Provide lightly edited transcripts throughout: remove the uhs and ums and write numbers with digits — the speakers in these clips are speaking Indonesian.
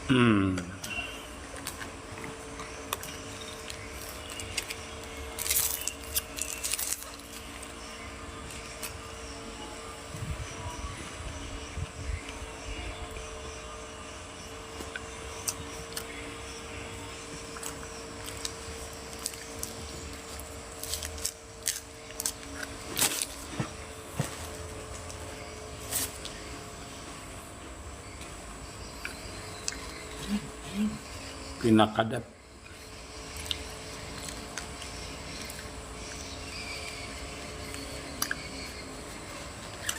Hmm. Pinakadap.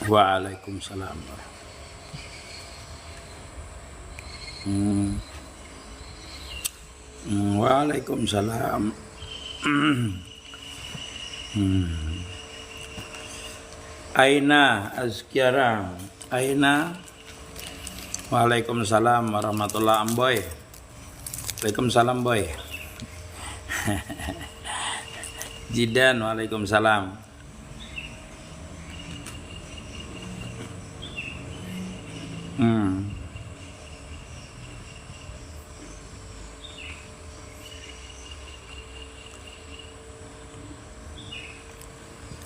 Waalaikumsalam. Waalaikumsalam. Aina azkiara. Aina. Waalaikumsalam warahmatullahi amboy. Waalaikumsalam boy. Jidan, waalaikumsalam.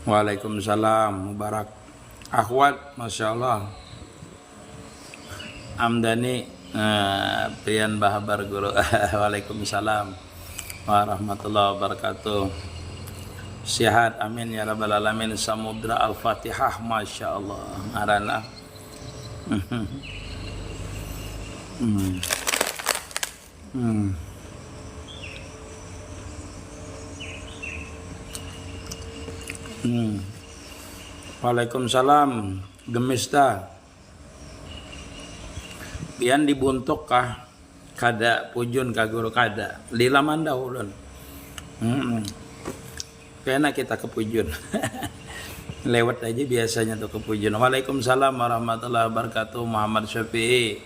Waalaikumsalam, mubarak. Akhwat, masya Allah. Amdani, Priyan Bahabar Guru. Waalaikumsalam warahmatullahi wabarakatuh. Sehat, amin ya rabbal alamin. Samudra al-fatihah, masya Allah. Marana. Waalaikumsalam, Gemista. Pian dibuntuk kah kada pujun ka guru kada lila manda ulun. Pena kita ke pujun. Lewat aja biasanya tuh ke pujun. Waalaikumsalam warahmatullahi wabarakatuh. Muhammad Syafi'i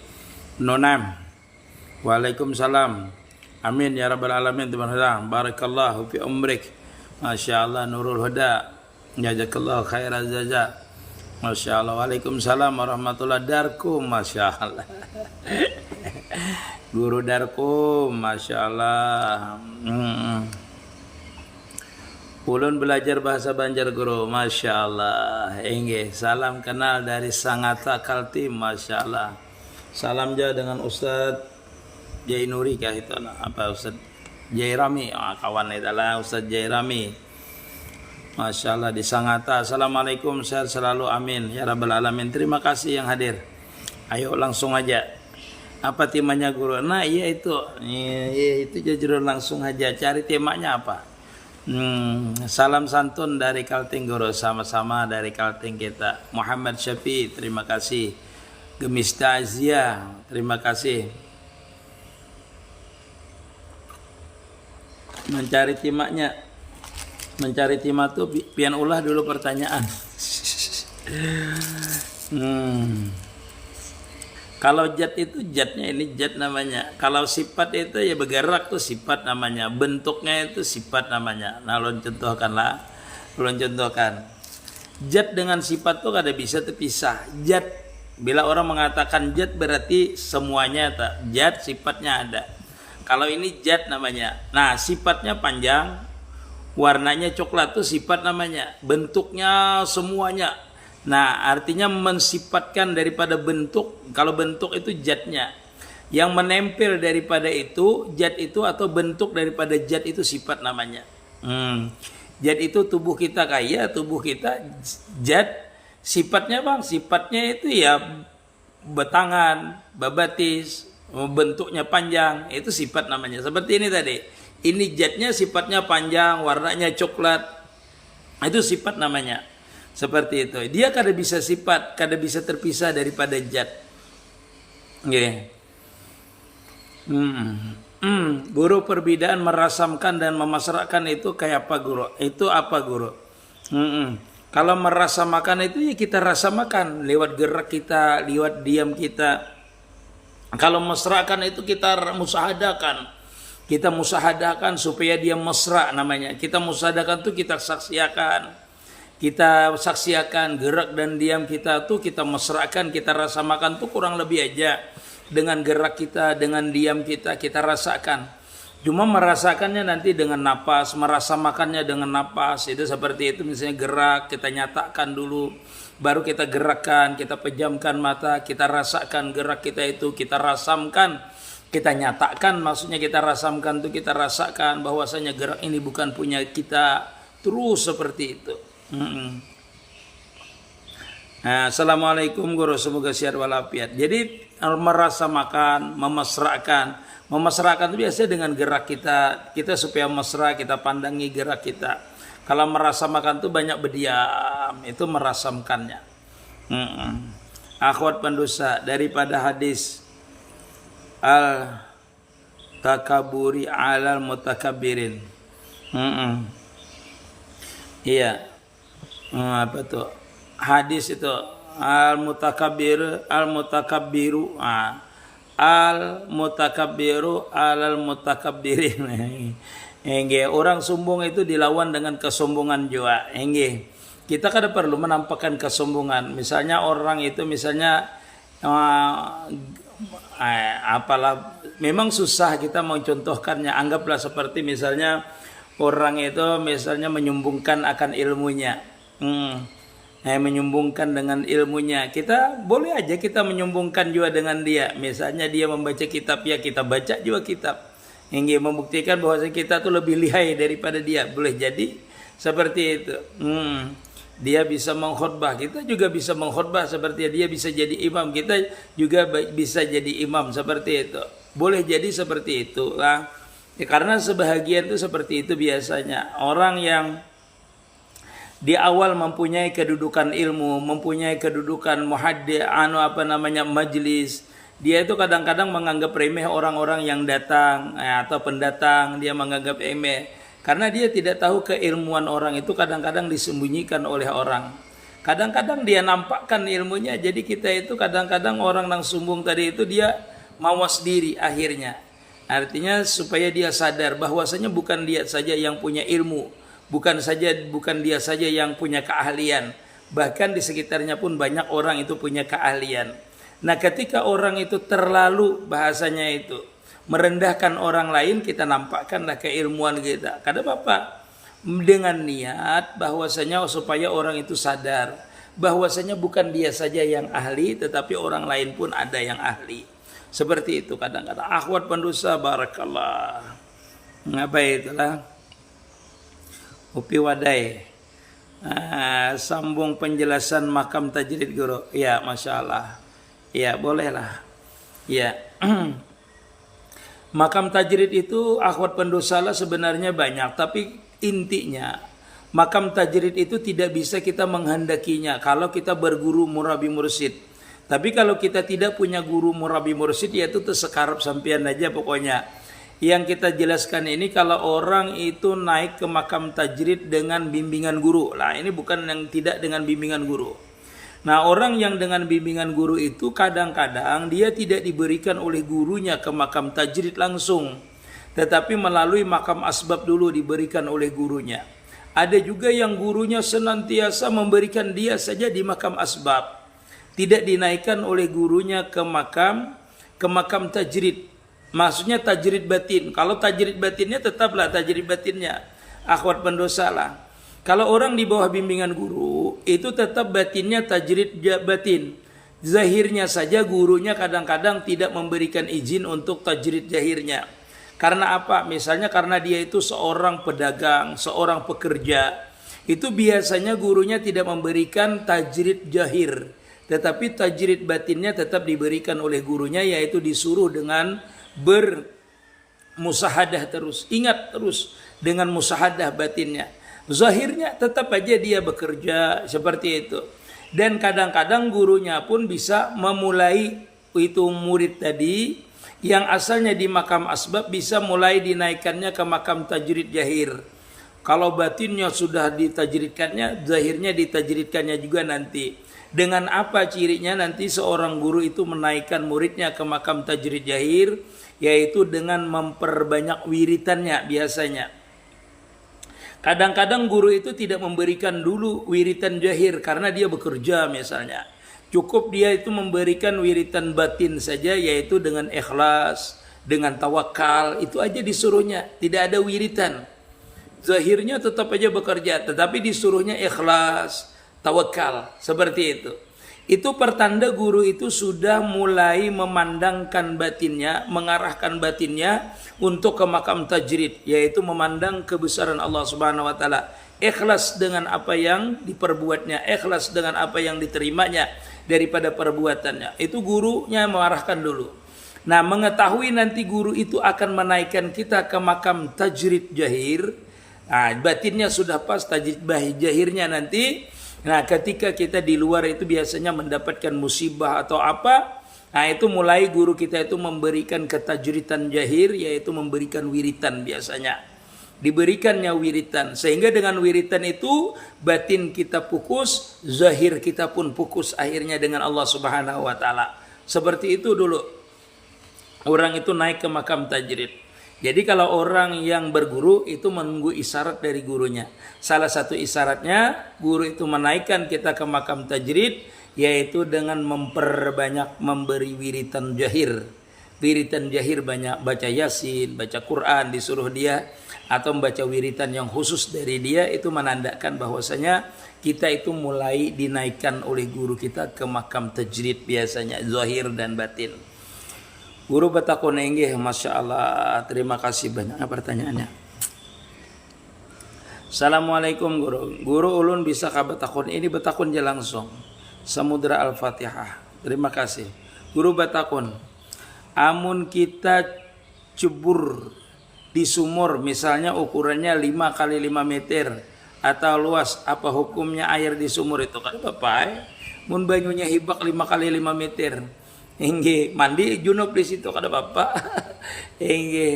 Nonam. Waalaikumsalam. Amin ya rabbal alamin. Barakallahu fi umrik. Masya Allah, Nurul Huda. Jazakallahu khairan jaza. Masya Allah. Waalaikumsalam warahmatullahi darkum. Masya Allah. Guru darkum. Masya Allah. Ulun belajar bahasa Banjar guru. Masya Allah. Enggih. Salam kenal dari Sangata Kaltim. Masya Allah. Salam jauh dengan Ustadz Jainuri kah itu apa Ustadz Jairami. Kawan itu lah Ustadz Jairami. Masya Allah di Sangata. Assalamualaikum, sehat selalu, amin ya rabbal alamin. Terima kasih yang hadir. Ayo langsung aja. Apa temanya guru? Nah iya itu jujur langsung aja. Cari temanya apa? Salam santun dari Kalting guru. Sama-sama dari Kalting kita. Muhammad Syafi'i, terima kasih. Gemista Azia, terima kasih. Mencari temanya. Mencari tema tuh pian ulah dulu pertanyaan. Kalau zat itu zatnya ini zat namanya. Kalau sifat itu ya bergerak tuh sifat namanya. Bentuknya itu sifat namanya. Nah ulun contohkanlah. Ulun contohkan. Zat dengan sifat tuh kada bisa terpisah. Zat bila orang mengatakan zat berarti semuanya tak. Zat sifatnya ada. Kalau ini zat namanya. Nah sifatnya panjang. Warnanya coklat itu sifat namanya. Bentuknya semuanya. Nah artinya mensifatkan daripada bentuk. Kalau bentuk itu zatnya. Yang menempel daripada itu zat itu atau bentuk daripada zat itu sifat namanya. Zat itu tubuh kita kaya. Tubuh kita zat. Sifatnya bang. Sifatnya itu ya betangan, babatis, bentuknya panjang. Itu sifat namanya. Seperti ini tadi. Ini zatnya sifatnya panjang, warnanya coklat. Itu sifat namanya. Seperti itu. Dia kada bisa sifat, kada bisa terpisah daripada zat. Nggih. Guru perbedaan merasamkan dan memasrahkan itu kayak apa guru? Itu apa guru? Kalau merasa makan itu ya kita rasa makan lewat gerak kita, lewat diam kita. Kalau mesrakan itu kita musahadakan. Kita musahadakan supaya dia mesra namanya. Kita musahadakan itu kita saksiakan. kita saksikan gerak dan diam kita tuh, kita mesrakan, kita rasakan tuh kurang lebih aja dengan gerak kita, dengan diam kita rasakan. Cuma merasakannya nanti dengan napas, merasakannya dengan napas, itu seperti itu. Misalnya gerak, kita nyatakan dulu, baru kita gerakkan, kita pejamkan mata, kita rasakan gerak kita itu, kita rasamkan, kita nyatakan, maksudnya kita rasamkan tuh, kita rasakan bahwasanya gerak ini bukan punya kita, terus seperti itu. Nah, assalamualaikum guru, semoga sehat walafiat. Jadi merasa makan, memasrahkan itu biasanya dengan gerak kita supaya mesra, kita pandangi gerak kita. Kalau merasa makan itu banyak berdiam, itu merasamkannya. Akhwat pendosa, daripada hadis al takaburi alal mutakabbirin. Iya. Apa tuh? Hadis itu al mutakabbiru alal mutakabbirin. Orang sombong itu dilawan dengan kesombongan juga. Kita kada perlu menampakkan kesombongan. Misalnya orang itu apalah, memang susah kita mencontohkannya. Anggaplah seperti misalnya orang itu misalnya menyombongkan akan ilmunya. Menyombongkan dengan ilmunya. Kita boleh aja kita menyombongkan juga dengan dia. Misalnya dia membaca kitab, ya kita baca juga kitab. Hingga membuktikan bahwa kita tuh lebih lihai daripada dia. Boleh jadi seperti itu. Dia bisa mengkhotbah, kita juga bisa mengkhotbah seperti dia bisa jadi imam, kita juga bisa jadi imam seperti itu. Boleh jadi seperti itu lah. Ya, karena sebahagian itu seperti itu biasanya. Orang yang di awal mempunyai kedudukan ilmu, mempunyai kedudukan majlis, dia itu kadang-kadang menganggap remeh orang-orang yang datang atau pendatang, dia menganggap remeh karena dia tidak tahu keilmuan orang itu kadang-kadang disembunyikan oleh orang. Kadang-kadang dia nampakkan ilmunya, jadi kita itu kadang-kadang orang yang sombong tadi itu dia mawas diri akhirnya. Artinya supaya dia sadar bahwasanya bukan dia saja yang punya ilmu, bukan dia saja yang punya keahlian, bahkan di sekitarnya pun banyak orang itu punya keahlian. Nah, ketika orang itu terlalu bahasanya itu merendahkan orang lain, kita nampakkanlah keilmuan kita. Kada apa-apa, dengan niat bahwasanya supaya orang itu sadar bahwasanya bukan dia saja yang ahli, tetapi orang lain pun ada yang ahli. Seperti itu kadang-kadang. Akhwat pendosa, barakallah. Apa itulah? Upi wadai. Sambung penjelasan makam tajrid guru. Ya, masya Allah. Ya, bolehlah. Ya. Makam tajrid itu akhwat pendosa lah sebenarnya banyak, tapi intinya makam tajrid itu tidak bisa kita menghendakinya kalau kita berguru murabi mursyid. Tapi kalau kita tidak punya guru murabi mursyid, yaitu tersekarap sampean aja pokoknya. Yang kita jelaskan ini kalau orang itu naik ke makam tajrid dengan bimbingan guru. Nah, ini bukan yang tidak dengan bimbingan guru. Nah, orang yang dengan bimbingan guru itu kadang-kadang dia tidak diberikan oleh gurunya ke makam tajrid langsung, tetapi melalui makam asbab dulu diberikan oleh gurunya. Ada juga yang gurunya senantiasa memberikan dia saja di makam asbab, tidak dinaikkan oleh gurunya ke makam tajrid. Maksudnya tajrid batin. Kalau tajrid batinnya tetaplah tajrid batinnya. Akhwat pendosa lah. Kalau orang di bawah bimbingan guru, itu tetap batinnya tajrid batin. Zahirnya saja gurunya kadang-kadang tidak memberikan izin untuk tajrid zahirnya. Karena apa? Misalnya karena dia itu seorang pedagang, seorang pekerja. Itu biasanya gurunya tidak memberikan tajrid zahir. Tetapi tajrid batinnya tetap diberikan oleh gurunya, yaitu disuruh dengan bermusahadah terus. Ingat terus dengan musahadah batinnya. Zahirnya tetap aja dia bekerja seperti itu. Dan kadang-kadang gurunya pun bisa memulai itu murid tadi yang asalnya di makam asbab bisa mulai dinaikkannya ke makam tajrid zahir. Kalau batinnya sudah ditajridkannya, zahirnya ditajridkannya juga nanti. Dengan apa cirinya nanti seorang guru itu menaikkan muridnya ke makam tajrid zahir, yaitu dengan memperbanyak wiritannya biasanya. Kadang-kadang guru itu tidak memberikan dulu wiritan jahir karena dia bekerja misalnya. Cukup dia itu memberikan wiritan batin saja, yaitu dengan ikhlas, dengan tawakal, itu aja disuruhnya. Tidak ada wiritan. Zahirnya tetap aja bekerja, tetapi disuruhnya ikhlas, tawakal, seperti itu. Itu pertanda guru itu sudah mulai memandangkan batinnya, mengarahkan batinnya untuk ke makam tajrid, yaitu memandang kebesaran Allah Subhanahu wa taala. Ikhlas dengan apa yang diperbuatnya, ikhlas dengan apa yang diterimanya daripada perbuatannya. Itu gurunya mengarahkan dulu. Nah, mengetahui nanti guru itu akan menaikkan kita ke makam tajrid jahir. Nah, batinnya sudah pas, tajrid jahirnya nanti. Nah, ketika kita di luar itu biasanya mendapatkan musibah atau apa, nah itu mulai guru kita itu memberikan ketajridan jahir, yaitu memberikan wiritan biasanya. Diberikannya wiritan, sehingga dengan wiritan itu batin kita pukus, zahir kita pun pukus akhirnya dengan Allah Subhanahu wa taala. Seperti itu dulu orang itu naik ke makam tajrid. Jadi kalau orang yang berguru itu menunggu isyarat dari gurunya. Salah satu isyaratnya guru itu menaikkan kita ke makam tajrid, yaitu dengan memperbanyak memberi wiritan jahir. Wiritan jahir banyak, baca Yasin, baca Quran disuruh dia, atau membaca wiritan yang khusus dari dia, itu menandakan bahwasanya kita itu mulai dinaikkan oleh guru kita ke makam tajrid biasanya, zahir dan batin. Guru batakon enggih, Masya Allah, terima kasih banyak pertanyaannya. Assalamualaikum guru. Guru ulun bisa ka batakon ini batakon aja langsung. Samudra Al-Fatihah. Terima kasih. Guru batakon, amun kita cebur di sumur, misalnya ukurannya 5 kali 5 meter atau luas, apa hukumnya air di sumur itu? Kan Bapak, mun banyunya hibak 5 kali 5 meter. Hingga mandi junub di situ kada Bapak. Hingga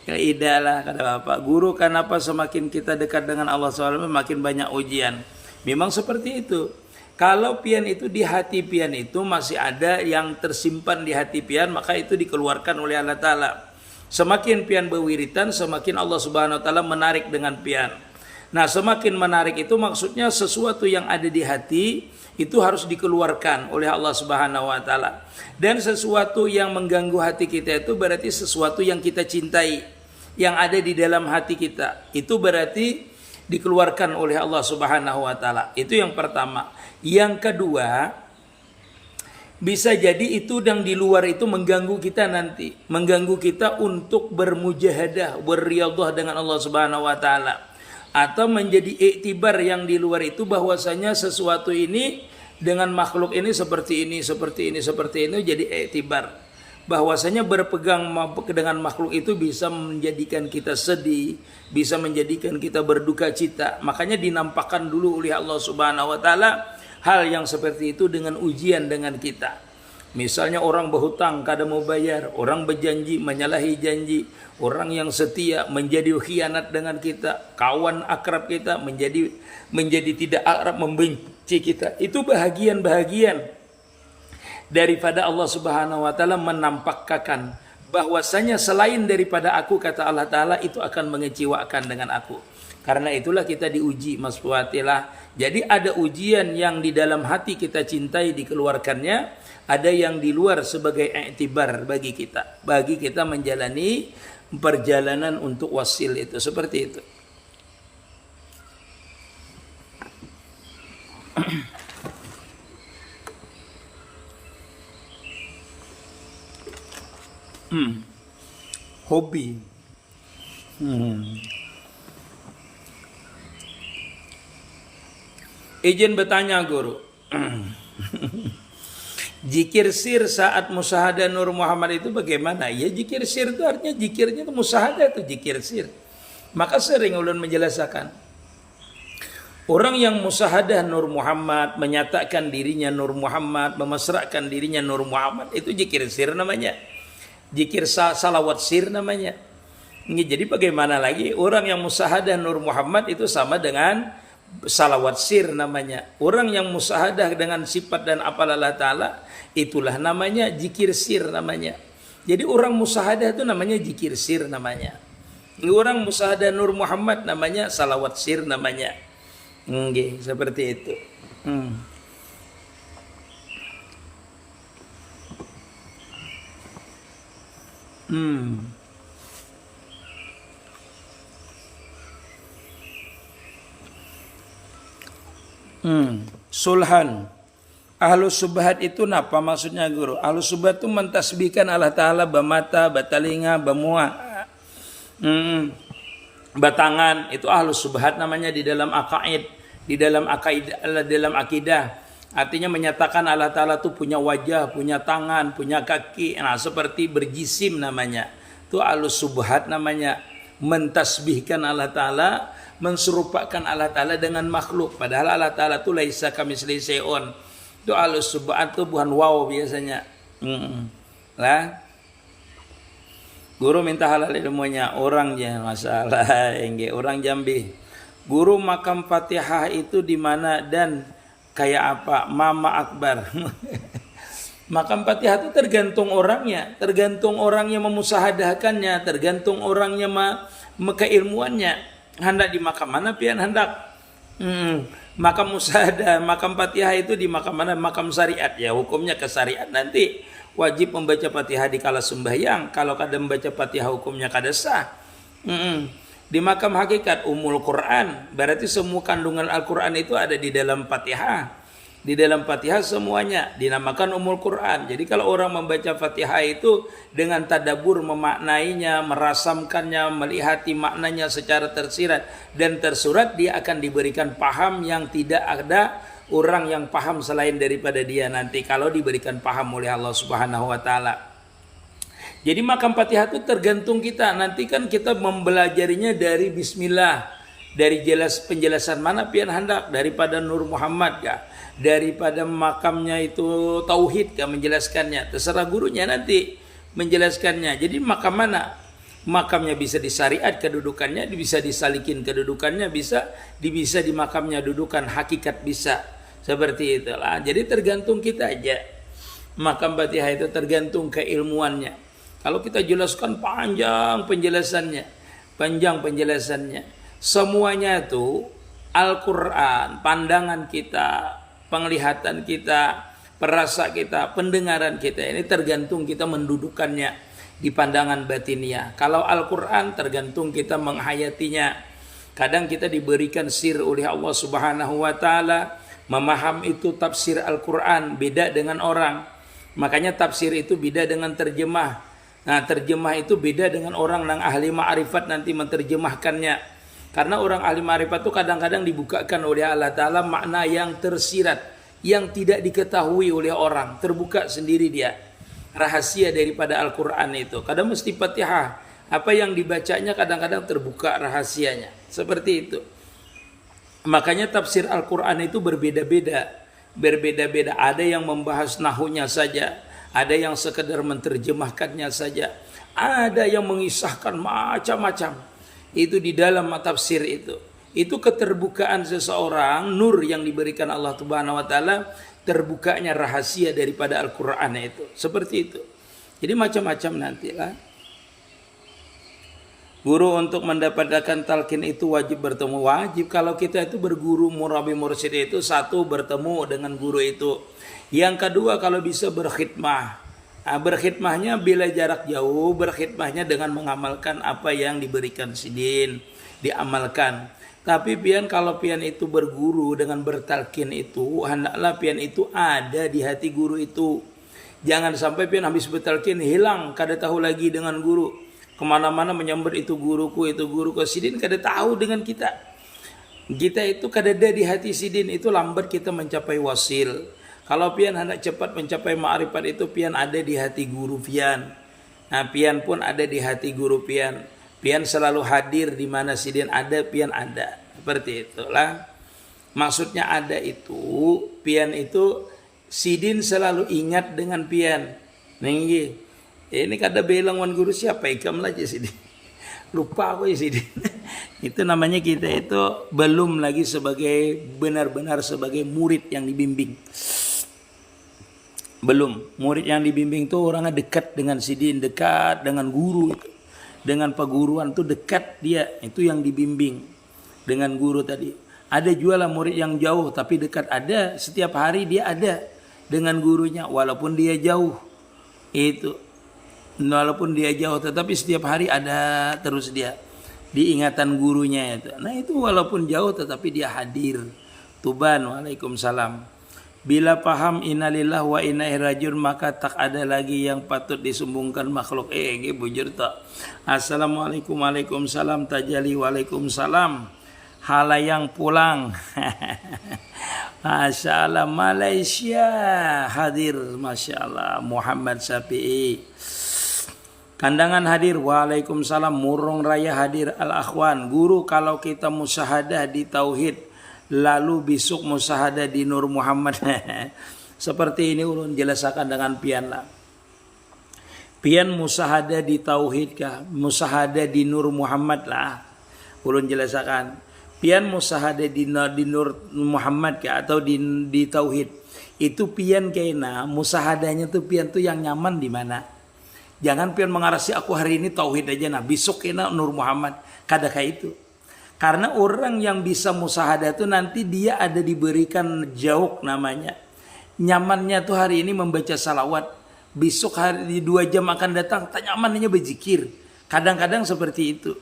kaidah lah kada Bapak. Guru, kenapa semakin kita dekat dengan Allah SWT makin banyak ujian? Memang seperti itu. Kalau pian itu di hati pian itu masih ada yang tersimpan di hati pian, maka itu dikeluarkan oleh Allah Ta'ala. Semakin pian berwiritan, semakin Allah Subhanahu wa taala menarik dengan pian. Nah, semakin menarik itu maksudnya sesuatu yang ada di hati itu harus dikeluarkan oleh Allah Subhanahu wa taala. Dan sesuatu yang mengganggu hati kita itu berarti sesuatu yang kita cintai, yang ada di dalam hati kita. Itu berarti dikeluarkan oleh Allah Subhanahu wa taala. Itu yang pertama. Yang kedua, bisa jadi itu yang di luar itu mengganggu kita nanti, mengganggu kita untuk bermujahadah, berriyadhah dengan Allah Subhanahu wa taala, atau menjadi iktibar yang di luar itu bahwasanya sesuatu ini dengan makhluk ini seperti ini, seperti ini, seperti ini, jadi iktibar bahwasanya berpegang dengan makhluk itu bisa menjadikan kita sedih, bisa menjadikan kita berduka cita. Makanya dinampakkan dulu oleh Allah Subhanahu wa taala hal yang seperti itu dengan ujian dengan kita. Misalnya orang berhutang kada mau bayar, orang berjanji menyalahi janji, orang yang setia menjadi khianat dengan kita, kawan akrab kita menjadi tidak akrab, membenci kita. Itu bahagian-bahagian daripada Allah Subhanahu wa taala menampakkan bahwasanya selain daripada aku, kata Allah Taala, itu akan mengecewakan dengan aku. Karena itulah kita diuji, Mas Fuatilah. Jadi ada ujian yang di dalam hati kita cintai dikeluarkannya, ada yang di luar sebagai iktibar bagi kita menjalani perjalanan untuk wasil itu, seperti itu. Hobi. Izin bertanya guru. Zikir sir saat musyahadah Nur Muhammad itu bagaimana? Ya, zikir sir itu artinya zikirnya itu musyahadah, itu zikir sir. Maka sering ulun menjelaskan, orang yang musyahadah Nur Muhammad, menyatakan dirinya Nur Muhammad, memasrahkan dirinya Nur Muhammad, itu zikir sir namanya. Zikir salawat sir namanya. Jadi bagaimana lagi orang yang musyahadah Nur Muhammad itu sama dengan salawat sir namanya. Orang yang musyahadah dengan sifat dan apalah Allah Ta'ala, itulah namanya zikir sir namanya. Jadi orang musyahadah itu namanya zikir sir namanya. Orang musyahadah Nur Muhammad namanya salawat sir namanya. Nggih, seperti itu. Sulhan. Ahlus subhat itu napa maksudnya guru? Ahlus subhat itu mentasbihkan Allah Ta'ala bamata, batalinga, bamua, batangan. Itu ahlus subhat namanya di dalam akaid, di dalam akidah. Artinya menyatakan Allah Ta'ala itu punya wajah, punya tangan, punya kaki. Nah seperti berjisim namanya. Itu ahlus subhat namanya. Mentasbihkan Allah Ta'ala, menserupakan Allah Ta'ala dengan makhluk. Padahal Allah Ta'ala itu laisa kamitslihi syai'un. Itu ahlus subhat itu bukan wow biasanya. Lah. Guru minta halal ilmunya orangnya masalah enggak orang Jambi. Guru makam Fatihah itu di mana dan kayak apa? Mama Akbar. Makam Fatihah itu tergantung orangnya memusahadahkannya, tergantung orangnya keilmuannya. Hendak di makam mana pian hendak? Makam musahadah, makam Fatihah itu di makam mana? Makam syariat ya, hukumnya ke syariat. Nanti wajib membaca Fatihah di kala sembahyang. Kalau kada membaca Fatihah hukumnya kada sah. Di makam hakikat umul Quran, berarti semua kandungan Al-Quran itu ada di dalam Fatihah. Di dalam Fatihah semuanya dinamakan umul Quran. Jadi kalau orang membaca Fatihah itu dengan tadabbur memaknainya, merasamkannya, melihati maknanya secara tersirat dan tersurat, dia akan diberikan paham yang tidak ada orang yang paham selain daripada dia nanti kalau diberikan paham oleh Allah Subhanahu wa taala. Jadi makam Fatihah itu tergantung kita. Nanti kan kita mempelajarinya dari bismillah, dari penjelasan mana pian hendak, daripada Nur Muhammad kah, daripada makamnya itu tauhid kah menjelaskannya, terserah gurunya nanti menjelaskannya. Jadi makam mana? Makamnya bisa di syariat kedudukannya, bisa disalikin kedudukannya, bisa di makamnya dudukan hakikat bisa. Seperti itulah. Jadi tergantung kita aja. Makam Fatihah itu tergantung keilmuannya. Kalau kita jelaskan panjang penjelasannya, semuanya itu Al-Quran, pandangan kita, penglihatan kita, perasa kita, pendengaran kita, ini tergantung kita mendudukannya di pandangan batiniah. Kalau Al-Quran tergantung kita menghayatinya. Kadang kita diberikan sir oleh Allah Subhanahu wa taala, memaham itu tafsir Al-Quran beda dengan orang. Makanya tafsir itu beda dengan terjemah. Nah, terjemah itu beda dengan orang yang ahli ma'rifat nanti menerjemahkannya. Karena orang ahli ma'rifat itu kadang-kadang dibukakan oleh Allah Ta'ala makna yang tersirat, yang tidak diketahui oleh orang, terbuka sendiri dia. Rahasia daripada Al-Quran itu. Kadang mesti Fatihah, apa yang dibacanya kadang-kadang terbuka rahasianya. Seperti itu. Makanya tafsir Al-Quran itu berbeda-beda. Ada yang membahas nahunya saja, ada yang sekedar menerjemahkannya saja, ada yang mengisahkan macam-macam. Itu di dalam tafsir itu. Itu keterbukaan seseorang, nur yang diberikan Allah Subhanahu wa taala, terbukanya rahasia daripada Al-Qur'an itu. Seperti itu. Jadi macam-macam nantilah. Guru untuk mendapatkan talqin itu wajib bertemu. Wajib kalau kita itu berguru murabi mursyid itu, satu bertemu dengan guru itu. Yang kedua kalau bisa berkhidmah. Nah, berkhidmahnya bila jarak jauh, berkhidmahnya dengan mengamalkan apa yang diberikan sidin, diamalkan. Tapi pian kalau pian itu berguru dengan bertalkin itu, hendaklah pian itu ada di hati guru itu. Jangan sampai pian habis bertalkin hilang, kada tahu lagi dengan guru. Kemana-mana menyambar itu guruku sidin kada tahu dengan kita. Kita itu kada ada di hati sidin, itu lambat kita mencapai wasil. Kalau pian hendak cepat mencapai ma'rifat itu pian ada di hati guru pian. Nah, pian pun ada di hati guru pian. Pian selalu hadir di mana sidin ada, pian ada. Seperti itulah. Maksudnya ada itu, pian itu sidin selalu ingat dengan pian. Nenggi. Ini kada bilang wan guru siapa ikam aja sidin. Lupa aku ya sidin. Itu namanya kita itu belum lagi sebagai benar-benar sebagai murid yang dibimbing. Belum. Murid yang dibimbing itu orangnya dekat dengan sidin, dekat dengan guru itu. dengan peguruan tuh dekat dia, itu yang dibimbing dengan guru tadi. Ada juga lah murid yang jauh tapi dekat, ada setiap hari dia ada dengan gurunya walaupun dia jauh. Itu walaupun dia jauh tetapi setiap hari ada terus dia diingatan gurunya itu. Nah itu walaupun jauh tetapi dia hadir. Tuban, waalaikumsalam. Bila paham innalillah wa inna ilaihi rajiun maka tak ada lagi yang patut disumbungkan makhluk. Bujur tak. Assalamualaikum, waalaikumsalam. Tajali, waalaikumsalam. Halayang pulang. Masya Allah, Malaysia hadir. Masya Allah, Muhammad Syafi'i. Kandangan hadir. Waalaikumsalam. Murung Raya hadir. Al-Akhwan. Guru, kalau kita musyahadah di tauhid lalu besok musyahadah di Nur Muhammad. Seperti ini ulun jelaskan dengan pian lah. Pian musyahadah di tauhid kah? Musyahadah di Nur Muhammad lah. Ulun jelaskan. Pian musyahadah di Nur Muhammad kah atau di tauhid. Itu pian kena musyahadahnya tuh pian tuh yang nyaman di mana? Jangan pian mengarasi aku hari ini tauhid aja nah besok kena Nur Muhammad. Kadang itu. Karena orang yang bisa musyahadah itu nanti dia ada diberikan jauh namanya. Nyamannya tuh hari ini membaca salawat. Besok hari di 2 jam akan datang, tak nyamannya berzikir. Kadang-kadang seperti itu.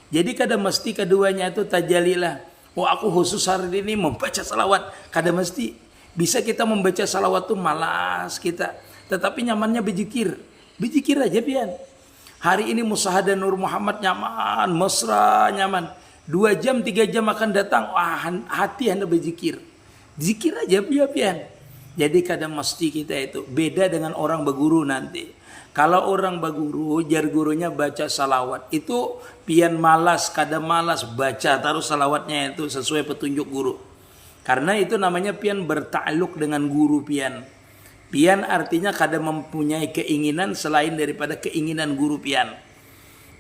Jadi kadang mesti keduanya itu tajalilah. Oh aku khusus hari ini membaca salawat. Kadang mesti bisa kita membaca salawat tuh malas kita. Tetapi nyamannya berzikir. Berzikir aja pian. Hari ini musyahadah Nur Muhammad nyaman, mesra, nyaman. 2 jam, 3 jam akan datang, hati Anda berzikir. Zikir aja pian. Jadi kadang mesti kita itu beda dengan orang berguru nanti. Kalau orang berguru, jar gurunya baca salawat. Itu pian malas, kadang malas baca taruh salawatnya itu sesuai petunjuk guru. Karena itu namanya pian bertakluk dengan guru pian. Pian artinya kadang mempunyai keinginan selain daripada keinginan guru pian.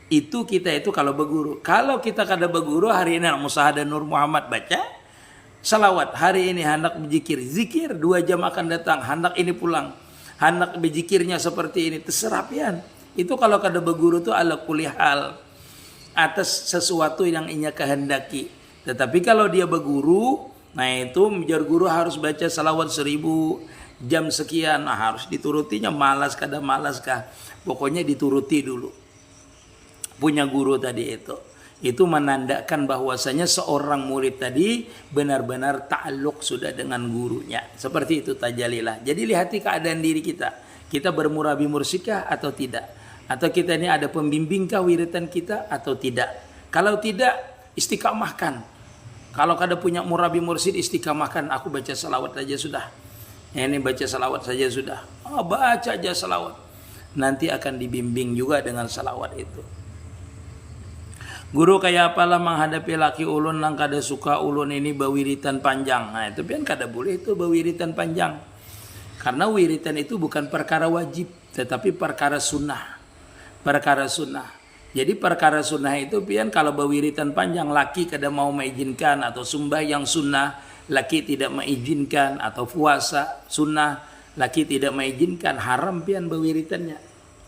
Itu kita itu kalau berguru. Kalau kita kada berguru hari ini musyahadah Nur Muhammad baca salawat. Hari ini hendak berzikir. Zikir 2 jam akan datang. Hendak ini pulang. Hendak berzikirnya seperti ini. Terserah pian. Itu kalau kada berguru itu ala kulli hal. Atas sesuatu yang inya kehendaki. Tetapi kalau dia berguru. Nah itu menjadi guru harus baca salawat 1000 jam sekian. Nah harus diturutinya. Malas kada malas kah. Pokoknya dituruti dulu. Punya guru tadi itu menandakan bahwasanya seorang murid tadi benar-benar ta'alluq sudah dengan gurunya. Seperti itu tajalilah. Jadi lihati keadaan diri kita bermurabi mursyidkah atau tidak, atau kita ini ada pembimbingkah wiritan kita atau tidak. Kalau tidak, istiqamahkan. Kalau kada punya murabi mursyid, istiqamahkan. Aku baca salawat saja sudah. Ini baca salawat saja sudah. Baca aja salawat. Nanti akan dibimbing juga dengan salawat itu. Guru kayak apalah menghadapi laki ulun yang kada suka ulun ini bawiritan panjang. Nah itu pian kada boleh itu bawiritan panjang. Karena wiritan itu bukan perkara wajib, tetapi perkara sunnah. Perkara sunnah. Jadi perkara sunnah itu pian kalau bawiritan panjang laki kada mau mengizinkan, atau sembahyang sunnah laki tidak mengizinkan, atau puasa sunnah laki tidak mengizinkan, haram pian bawiritannya.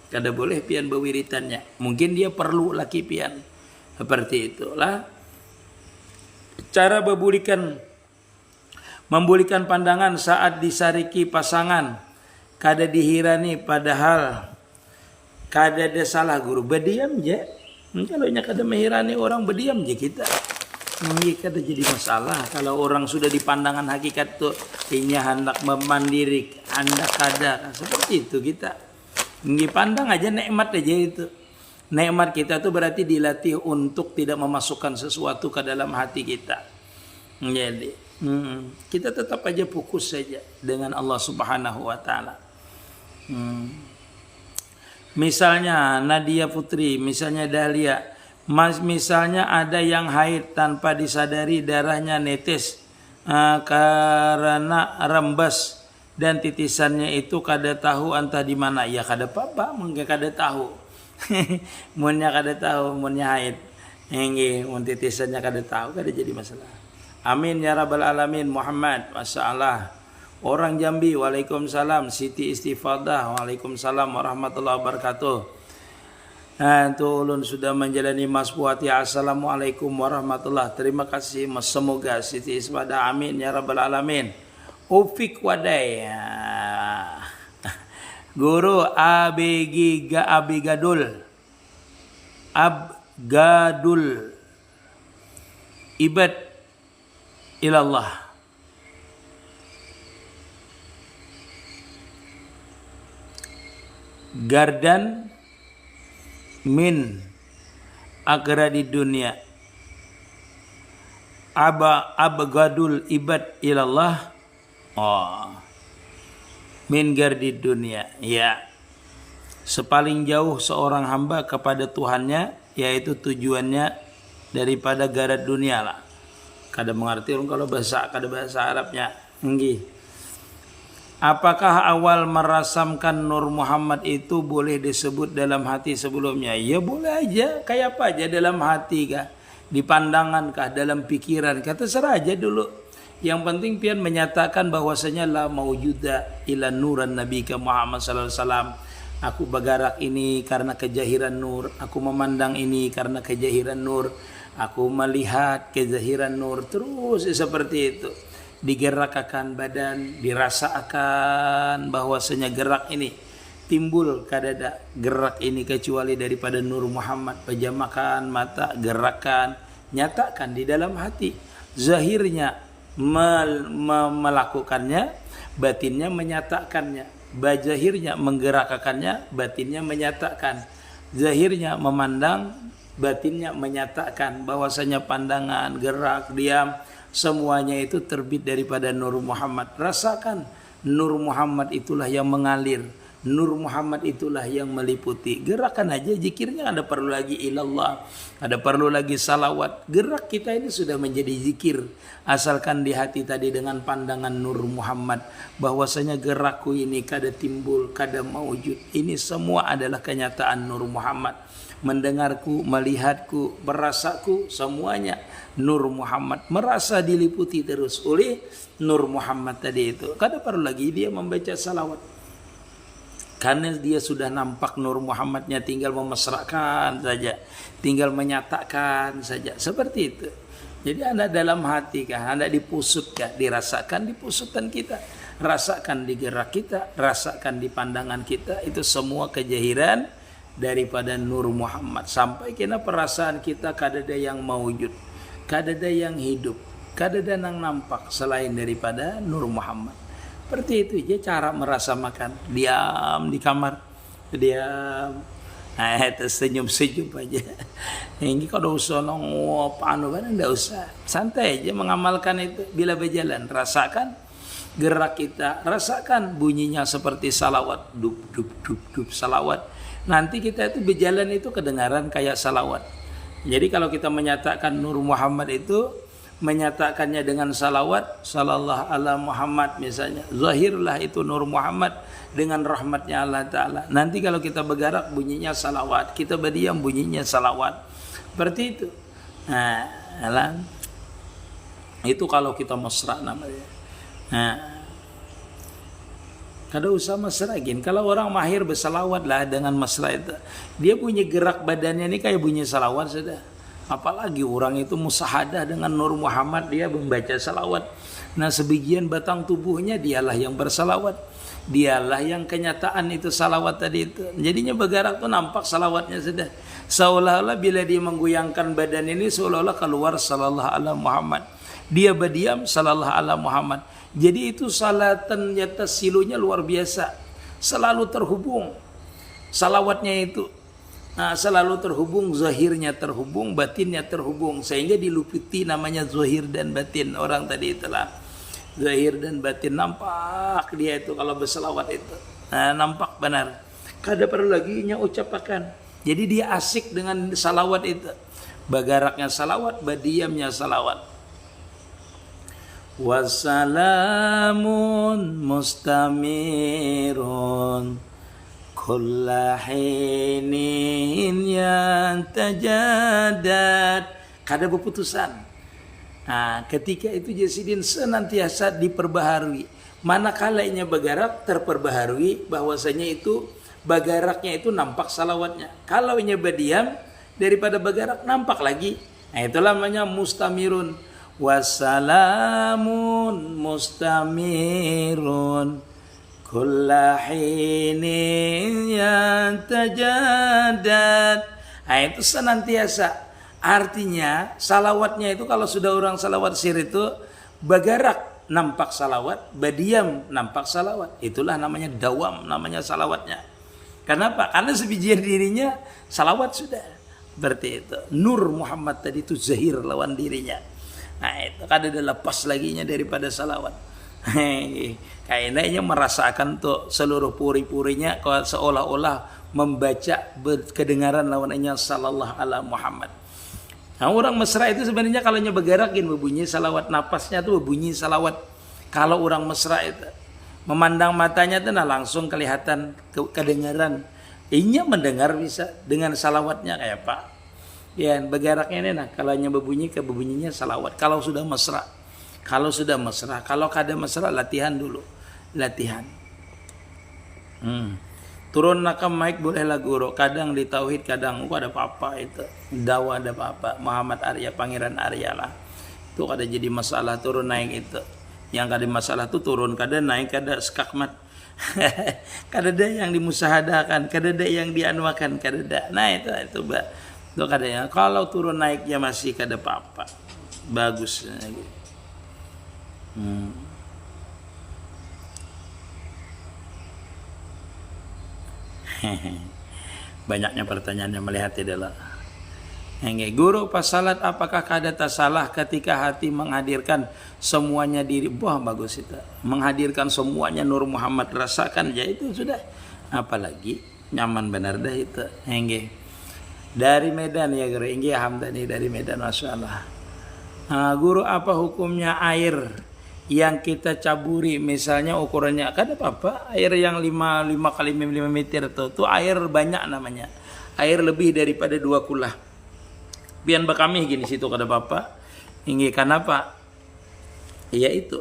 Kada boleh pian bawiritannya. Mungkin dia perlu laki pian. Seperti itulah cara membulikan pandangan saat disariki pasangan. Kada dihirani padahal kada ada salah guru. Berdiam je. Kalau nya kada menghirani orang berdiam je kita. Mungkin kada jadi masalah. Kalau orang sudah di pandangan hakikat tuh inya hendak memandiri, hendak kada. Seperti itu kita. Pandang aja nikmat aja itu. Nikmat kita itu berarti dilatih untuk tidak memasukkan sesuatu ke dalam hati kita. Jadi kita tetap aja fokus saja dengan Allah Subhanahu wa taala. Misalnya Nadia Putri, misalnya Dahlia, misalnya ada yang haid tanpa disadari darahnya netes karena rembes dan titisannya itu kada tahu entah di mana. Ya kada apa-apa, mungkin kada tahu. Munnya kada tahu, munnya haid. Nggih, mun titisannya kada tahu, kada jadi masalah. Amin ya rabbal alamin. Muhammad, masyaallah. Orang Jambi, waalaikumsalam. Siti Istifadah, waalaikumsalam warahmatullahi wabarakatuh. Itu ulun sudah menjalani Mas Buati. Assalamualaikum warahmatullahi. Terima kasih Mas, semoga Siti Isbada, amin ya rabbal alamin. Ufik Wadai, Guru Abigadul Abgadul Ibad ilallah. Gardan min agradi dunia, abgadul ibad ilallah. Min gardi dunia, ya, sepaling jauh seorang hamba kepada Tuhannya, yaitu tujuannya daripada garad dunia lah. Kada mengerti kalau bahasa Arabnya. Nggih. Apakah awal merasamkan Nur Muhammad itu boleh disebut dalam hati sebelumnya? Ya boleh aja, kayak apa aja, dalam hati kah, di pandangan kah, dalam pikiran kah, terserah aja dulu. Yang penting pian menyatakan bahwasanya la maujuda ila nuran nabika Muhammad sallallahu alaihi wasallam. Aku bergerak ini karena kejahiran nur, aku memandang ini karena kejahiran nur, aku melihat kejahiran nur, terus seperti itu. Digerakkan badan, dirasakan bahwasanya gerak ini timbul, kadada gerak ini kecuali daripada Nur Muhammad. Pejamakan mata, gerakan, nyatakan di dalam hati. Zahirnya melakukannya, batinnya menyatakannya. Zahirnya menggerakkannya, batinnya menyatakan. Zahirnya memandang, batinnya menyatakan bahwasanya pandangan, gerak, diam, semuanya itu terbit daripada Nur Muhammad. Rasakan, Nur Muhammad itulah yang mengalir, Nur Muhammad itulah yang meliputi. Gerakan aja zikirnya, ada perlu lagi ilallah, ada perlu lagi salawat. Gerak kita ini sudah menjadi zikir, asalkan di hati tadi dengan pandangan Nur Muhammad, bahwasanya gerakku ini kada timbul, kada maujud, ini semua adalah kenyataan Nur Muhammad. Mendengarku, melihatku, merasaku, semuanya Nur Muhammad. Merasa diliputi terus oleh Nur Muhammad tadi itu. Kada perlu lagi dia membaca salawat, karena dia sudah nampak Nur Muhammadnya, tinggal memesrakan saja, tinggal menyatakan saja, seperti itu. Jadi anda dalam hati kah, anda dipusut kah, dirasakan di pusutan kita, rasakan di gerak kita, rasakan di pandangan kita, itu semua kejahiran daripada Nur Muhammad. Sampai kena perasaan kita kadada yang maujud, kadada yang hidup, kadada yang nampak selain daripada Nur Muhammad. Seperti itu aja cara merasa makan. Diam di kamar, diam, senyum-senyum aja. Ini kalau usah panu kan, enggak usah, santai aja mengamalkan itu. Bila berjalan, rasakan gerak kita, rasakan bunyinya seperti salawat, dub dub dub dub salawat. Nanti kita itu berjalan itu kedengaran kayak salawat. Jadi kalau kita menyatakan Nur Muhammad itu, menyatakannya dengan salawat, sallallahu ala Muhammad misalnya, zahirlah itu Nur Muhammad dengan rahmatnya Allah Ta'ala. Nanti kalau kita bergerak bunyinya salawat, kita berdiam bunyinya salawat, seperti itu. Nah, itu kalau kita mesra namanya. Kada usah mesra gin. Kalau orang mahir bersalawat lah dengan mesra itu, dia punya gerak badannya ini kayak bunyi salawat sudah. Apalagi orang itu musahadah dengan Nur Muhammad, dia membaca salawat. Nah sebagian batang tubuhnya dialah yang bersalawat, dialah yang kenyataan itu salawat tadi itu. Jadinya bergerak tuh nampak salawatnya sudah. Seolah-olah bila dia menggoyangkan badan ini, seolah-olah keluar sallallahu ala Muhammad. Dia berdiam sallallahu ala Muhammad. Jadi itu salatan nyata silunya luar biasa, selalu terhubung salawatnya itu. Selalu terhubung, zahirnya terhubung, batinnya terhubung, sehingga diluputi namanya zahir dan batin. Orang tadi itulah zahir dan batin, nampak dia itu kalau berselawat itu, nampak benar, kada perlu lagi nya ucapakan. Jadi dia asik dengan salawat itu, bagaraknya salawat, badiamnya salawat. Wassalamun mustamirun kullahinin yang tajadad, kada berputusan. Ketika itu jasidin senantiasa diperbaharui. Manakala nya bergerak terperbaharui, bahwasanya itu Bagaraknya itu nampak salawatnya. Kalau nyoba diam, daripada bagarak nampak lagi. Nah itulah namanya mustamirun. Wassalamun mustamirun kullahini yantajadad. Nah itu senantiasa. Artinya salawatnya itu kalau sudah orang salawat sir itu bagarak nampak salawat, badiam nampak salawat. Itulah namanya dawam, namanya salawatnya. Kenapa? Karena sebijian dirinya salawat sudah. Berarti itu Nur Muhammad tadi itu zahir lawan dirinya. Nah itu kan ada lepas laginya daripada salawat. Kayaknya merasakan tuh seluruh puri-purinya seolah-olah membaca kedengaran lawannya sallallahu ala Muhammad. Nah orang mesra itu sebenarnya kalau begerakin berbunyi salawat, napasnya tuh berbunyi salawat. Kalau orang mesra itu memandang matanya tuh nah langsung kelihatan kedengaran. Inya mendengar bisa dengan salawatnya kayak Pak. Ya bergeraknya ini nah kalau berbunyi berbunyinya salawat. Kalau sudah mesra, kalau kada mesra latihan dulu, latihan. Turun nakam mic boleh lah guru. Kadang di tauhid, kadang ada apa-apa itu. Dakwah ada apa-apa. Muhammad Arya, Pangeran Arya lah. Itu kada jadi masalah turun naik itu. Yang kada masalah itu turun kada naik kada skakmat. Kada ada yang dimusahadakan, kada ada yang dianuakan, kada ada. Nah itu Mbak. Itu kada ya. Kalau turun naiknya masih kada apa-apa. Bagus. Banyaknya pertanyaannya melihat adalah guru pas salat apakah kada salah ketika hati menghadirkan semuanya diri. Wah bagus itu, menghadirkan semuanya Nur Muhammad, rasakan ya itu sudah, apalagi nyaman benar dah itu. Dari Medan ya guru, Hamdani dari Medan, masya Allah. Guru apa hukumnya air yang kita caburi, misalnya ukurannya kada apa-apa, air yang 5 kali 5 meter itu air banyak namanya, air lebih daripada 2 kulah. Biar bakami gini situ kada apa-apa. Kenapa? Iya itu.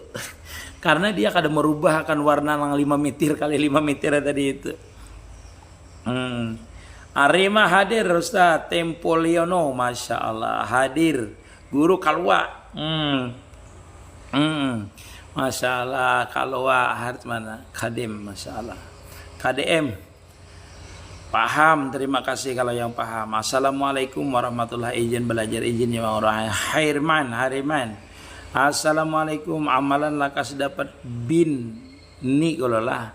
Karena dia kada merubah akan warna yang 5 meter kali 5 meter tadi itu. Arima hadir Ustaz Tempoliono, masya Allah hadir. Guru Kalwa. Masya Allah, Kalwa harus mana? Kadim, masya Allah. KDM. Paham, terima kasih kalau yang paham. Assalamualaikum warahmatullahi izin belajar izin ya orang Hariman. Assalamualaikum, amalan lakas dapat bin ni kalau lah.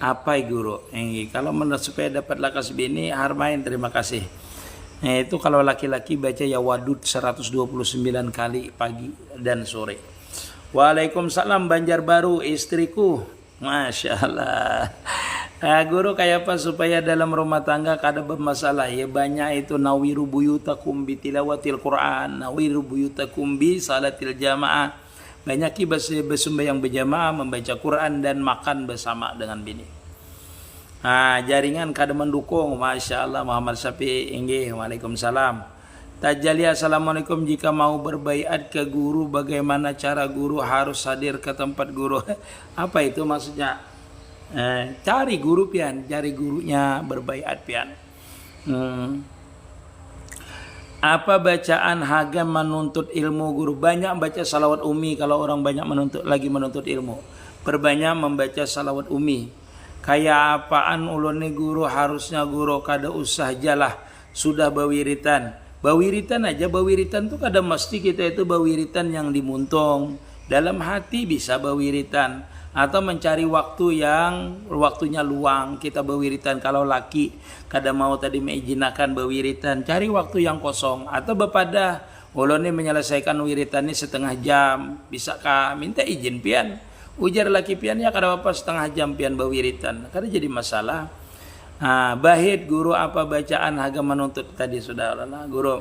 Apa guru? Kalau menurut supaya dapat lakas bin ni Harmain, terima kasih. Itu kalau laki-laki baca ya wadud 129 kali pagi dan sore. Waalaikumsalam Banjarbaru istriku, masya Allah. Guru kayak apa supaya dalam rumah tangga kada bermasalah? Ya banyak itu nawiru buyutakum bi tilawatil Quran, nawiru buyutakum bi salatil jamaah. Banyak bersembahyang berjamaah, membaca Quran dan makan bersama dengan bini. Jaringan kada mendukung, masya Allah. Muhammad Syafi inggih, waalaikumsalam. Tajali assalamualaikum, jika mau berbaiat ke guru bagaimana cara guru harus hadir ke tempat guru? Apa itu maksudnya? Cari guru pian, cari gurunya berbaiat pian. Apa bacaan hagam menuntut ilmu guru? Banyak baca salawat umi kalau orang banyak menuntut ilmu. Perbanyak membaca salawat umi. Kayak apaan ulone guru, harusnya guru kada usah jalah sudah bawiritan. Bawiritan aja, bawiritan tuh kada mesti kita itu bawiritan yang dimuntung. Dalam hati bisa bawiritan atau mencari waktu yang waktunya luang kita bawiritan. Kalau laki kada mau tadi meijinakan bawiritan, cari waktu yang kosong atau bepada ulone menyelesaikan wiritan ini setengah jam, bisakah minta izin pian? Ujar laki pian ya kada apa setengah jam pian bawiritan, kada jadi masalah. Bahid guru apa bacaan haga menuntut tadi sudah lah guru.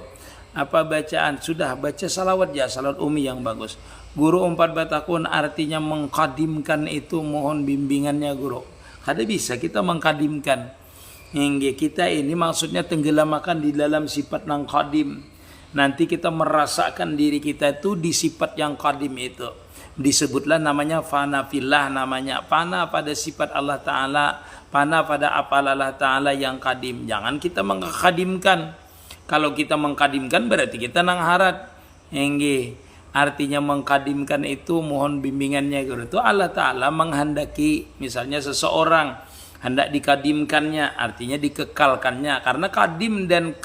Apa bacaan sudah baca salawat ya, salawat umi yang bagus. Guru 4 batakun artinya mengkadimkan itu, mohon bimbingannya guru. Kada bisa kita mengkadimkan. Hingga kita ini maksudnya tenggelamakan di dalam sifat yang kadim. Nanti kita merasakan diri kita itu di sifat yang kadim itu. disebutlah namanya fana fillah, namanya fana pada sifat Allah Ta'ala, fana pada apal Allah Ta'ala yang kadim. Jangan kita mengkadimkan. Kalau kita mengkadimkan berarti kita nang harat. Engge, artinya mengkadimkan itu mohon bimbingannya itu Allah Ta'ala menghendaki misalnya seseorang hendak dikadimkannya, artinya dikekalkannya, karena kadim dan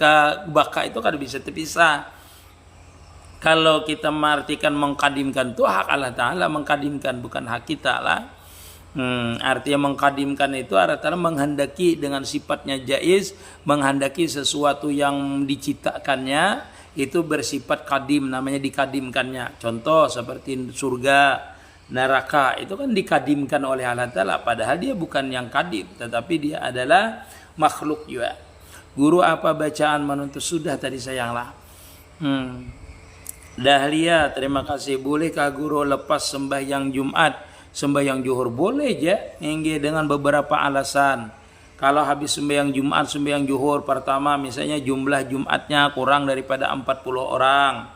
baka itu kan bisa terpisah. Kalau kita mengartikan mengkadimkan itu hak Allah Ta'ala mengkadimkan, bukan hak kita lah. Artinya mengkadimkan itu artinya menghendaki dengan sifatnya jaiz, menghendaki sesuatu yang diciptakannya itu bersifat kadim, namanya dikadimkannya. Contoh seperti surga, neraka itu kan dikadimkan oleh Allah Ta'ala, padahal dia bukan yang kadim, tetapi dia adalah makhluk juga. Guru apa bacaan menuntut? Sudah tadi sayanglah. Dahlia, terima kasih. Bolehkah guru lepas sembahyang Jumat, sembahyang Zuhur? Boleh aja, dengan beberapa alasan. Kalau habis sembahyang Jumat, sembahyang Zuhur, pertama misalnya jumlah Jumatnya kurang daripada 40 orang.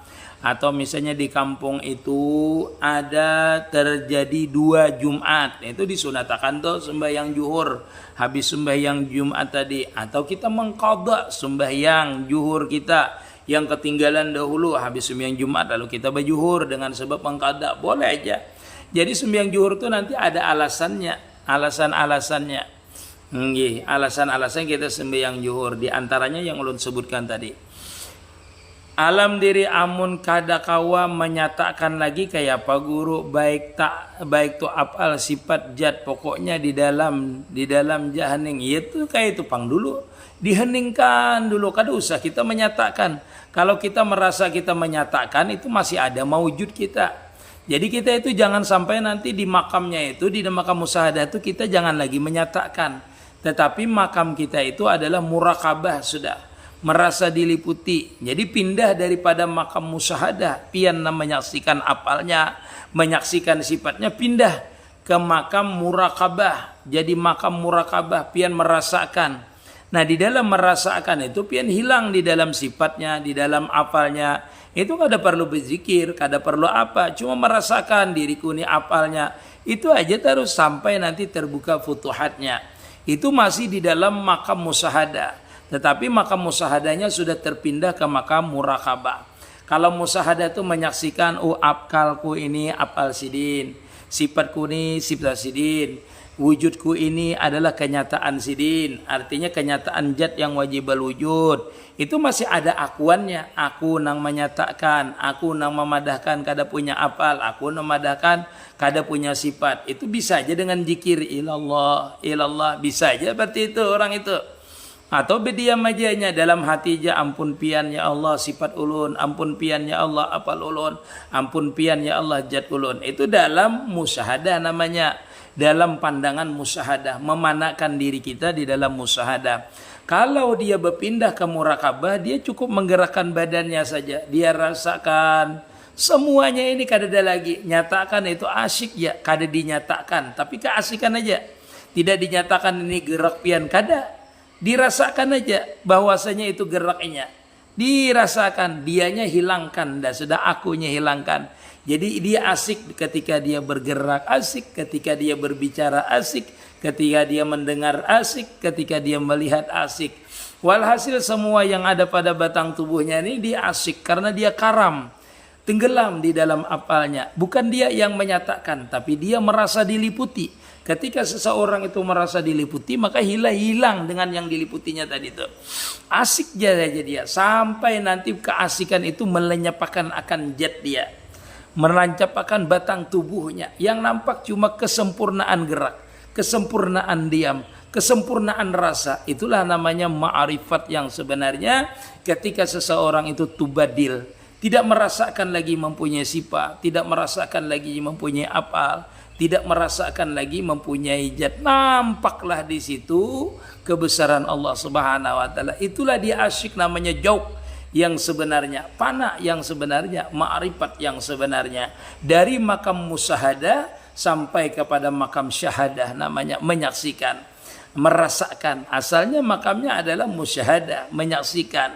Atau misalnya di kampung itu ada terjadi 2 Jumat, itu disunatakan tuh sembahyang Zuhur habis sembahyang Jumat tadi. Atau kita mengqadha sembahyang Zuhur kita yang ketinggalan dahulu habis sembahyang Jumat lalu kita berjuhur dengan sebab mengqadha, boleh aja. Jadi sembahyang Zuhur itu nanti ada alasannya, alasan-alasannya. Alasan-alasan kita sembahyang Zuhur, di antaranya yang ulun sebutkan tadi. Alam diri amun kadakawa menyatakan lagi kayak apa guru, baik tu apal sifat jat, pokoknya di dalam jahaning itu kayak itu pang dulu diheningkan dulu, kada usah kita menyatakan. Kalau kita merasa kita menyatakan itu masih ada maujud kita. Jadi kita itu jangan sampai nanti di makamnya itu, di makam musyahadah itu kita jangan lagi menyatakan, tetapi makam kita itu adalah murakabah, sudah merasa diliputi. Jadi pindah daripada makam musyahadah pian menyaksikan apalnya, menyaksikan sifatnya, pindah ke makam murakabah. Jadi makam murakabah pian merasakan. Nah di dalam merasakan itu pian hilang di dalam sifatnya, di dalam apalnya. Itu kada perlu berzikir, kada perlu apa, cuma merasakan diriku ini apalnya. Itu aja terus sampai nanti terbuka futuhatnya. Itu masih di dalam makam musyahadah. Tetapi makam musyahadahnya sudah terpindah ke makam murakabah. Kalau musyahadah itu menyaksikan, apkalku ini apal sidin, sifatku ini sifat sidin, wujudku ini adalah kenyataan sidin, artinya kenyataan zat yang wajib wujud. Itu masih ada akuannya, aku nang menyatakan, aku nang memadahkan kada punya apal, aku nang memadahkan kada punya sifat. Itu bisa aja dengan zikir ilallah, ilallah, bisa aja berarti itu orang itu. Atau berdiam ajanya dalam hati aja, ampun pian ya Allah sifat ulun, ampun pian ya Allah apal ulun, ampun pian ya Allah zat ulun. Itu dalam musyahadah namanya, dalam pandangan musyahadah, memanakan diri kita di dalam musyahadah. Kalau dia berpindah ke murakabah, dia cukup menggerakkan badannya saja, dia rasakan semuanya ini kada ada lagi. Nyatakan itu asyik ya, kada dinyatakan, tapi keasikan aja. Tidak dinyatakan ini gerak pian, kada. Dirasakan aja bahwasanya itu geraknya, dirasakan, dianya hilangkan dan sudah akunya hilangkan. Jadi dia asik ketika dia bergerak, asik ketika dia berbicara, asik ketika dia mendengar, asik ketika dia melihat, asik. Walhasil semua yang ada pada batang tubuhnya ini dia asik karena dia karam, tenggelam di dalam apalnya. Bukan dia yang menyatakan, tapi dia merasa diliputi. Ketika seseorang itu merasa diliputi, maka hilang dengan yang diliputinya tadi itu. Asik aja dia, sampai nanti keasikan itu melenyapkan akan zat dia, menancapkan batang tubuhnya. Yang nampak cuma kesempurnaan gerak, kesempurnaan diam, kesempurnaan rasa. Itulah namanya ma'rifat yang sebenarnya. Ketika seseorang itu tubadil, tidak merasakan lagi mempunyai sifat, tidak merasakan lagi mempunyai apal, tidak merasakan lagi mempunyai zat, nampaklah di situ kebesaran Allah Subhanahu wa taala. Itulah dia asyik, namanya jauh yang sebenarnya, fana yang sebenarnya, ma'rifat yang sebenarnya. Dari makam musyahadah sampai kepada makam syahadah, namanya menyaksikan, merasakan. Asalnya makamnya adalah musyahadah, menyaksikan.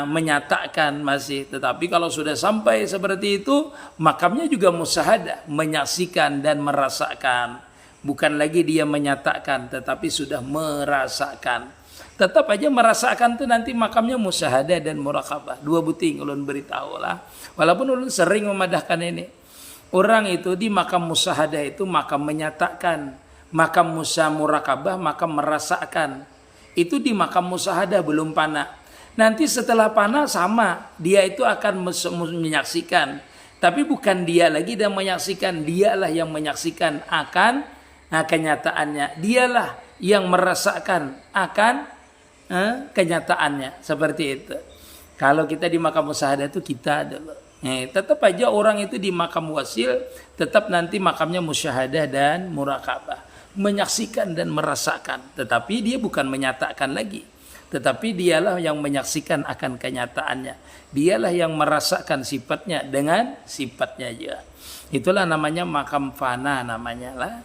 menyatakan masih. Tetapi kalau sudah sampai seperti itu, makamnya juga musyahadah, menyaksikan dan merasakan. Bukan lagi dia menyatakan, tetapi sudah merasakan. Tetap aja merasakan tuh nanti makamnya musyahadah dan muraqabah. Dua buting ulun beritahu lah. Walaupun ulun sering memadahkan ini. Orang itu di makam musyahadah itu makam menyatakan. Makam muraqabah, makam merasakan. Itu di makam musyahadah belum panah. Nanti setelah panah sama. Dia itu akan menyaksikan. Tapi bukan dia lagi yang menyaksikan. Dialah yang menyaksikan akan kenyataannya. Dialah yang merasakan akan kenyataannya, seperti itu. Kalau kita di makam musyahadah itu kita dulu. Tetap aja orang itu di makam wasil, tetap nanti makamnya musyahadah dan muraqabah, menyaksikan dan merasakan. Tetapi dia bukan menyatakan lagi, tetapi dialah yang menyaksikan akan kenyataannya. Dialah yang merasakan sifatnya dengan sifatnya juga. Itulah namanya makam fana, namanya lah.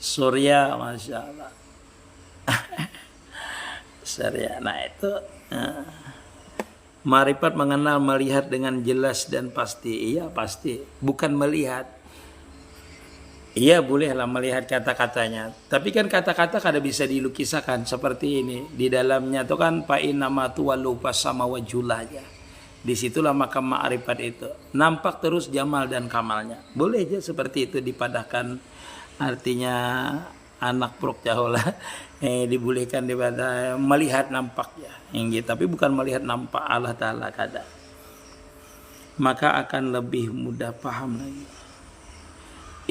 Surya, masya Allah. Surya, nah itu ma'rifat mengenal, melihat dengan jelas dan pasti. Iya pasti, bukan melihat. Iya bolehlah melihat kata-katanya, tapi kan kata-kata kada bisa dilukiskan seperti ini. Di dalamnya itu kan fa'inama tuwallu fasama wajhulahnya. Disitulah makam ma'rifat itu. Nampak terus jamal dan kamalnya. Boleh aja seperti itu dipadahkan, artinya anak prok jahola dibolehkan daripada melihat nampak ya, tapi bukan melihat nampak Allah Ta'ala kada. Maka akan lebih mudah paham lagi.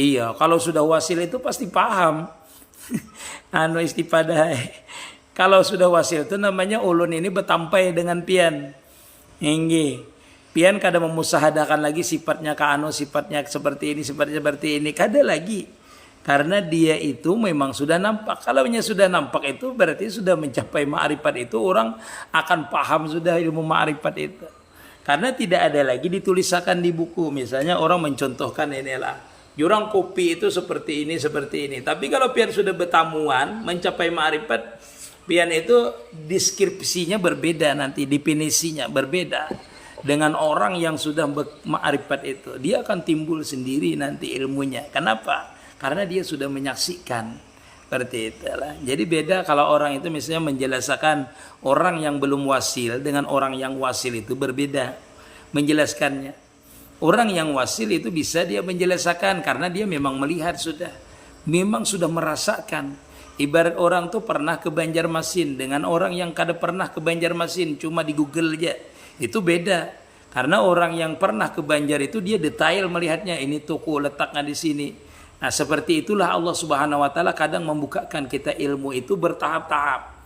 Iya, kalau sudah wasil itu pasti paham. Istipadah. Kalau sudah wasil itu namanya ulun ini betampai dengan pian. Pian kada memusahadakan lagi sifatnya sifatnya seperti ini, sifatnya seperti ini, kada lagi. Karena dia itu memang sudah nampak. Kalau sudah nampak itu berarti sudah mencapai ma'rifat itu, orang akan paham sudah ilmu ma'rifat itu. Karena tidak ada lagi dituliskan di buku. Misalnya orang mencontohkan inilah, jurang kopi itu seperti ini, seperti ini. Tapi kalau pian sudah bertamuan, mencapai ma'rifat, pian itu deskripsinya berbeda nanti, definisinya berbeda. Dengan orang yang sudah ma'rifat itu, dia akan timbul sendiri nanti ilmunya. Kenapa? Karena dia sudah menyaksikan. Seperti itulah. Jadi beda kalau orang itu misalnya menjelaskan orang yang belum wasil dengan orang yang wasil itu berbeda menjelaskannya. Orang yang wasil itu bisa dia menjelaskan karena dia memang melihat sudah. Memang sudah merasakan. Ibarat orang tuh pernah ke Banjarmasin dengan orang yang kada pernah ke Banjarmasin, cuma di Google aja. Itu beda. Karena orang yang pernah ke Banjar itu dia detail melihatnya, ini toko letaknya di sini. Nah, seperti itulah Allah Subhanahu wa taala kadang membukakan kita ilmu itu bertahap-tahap.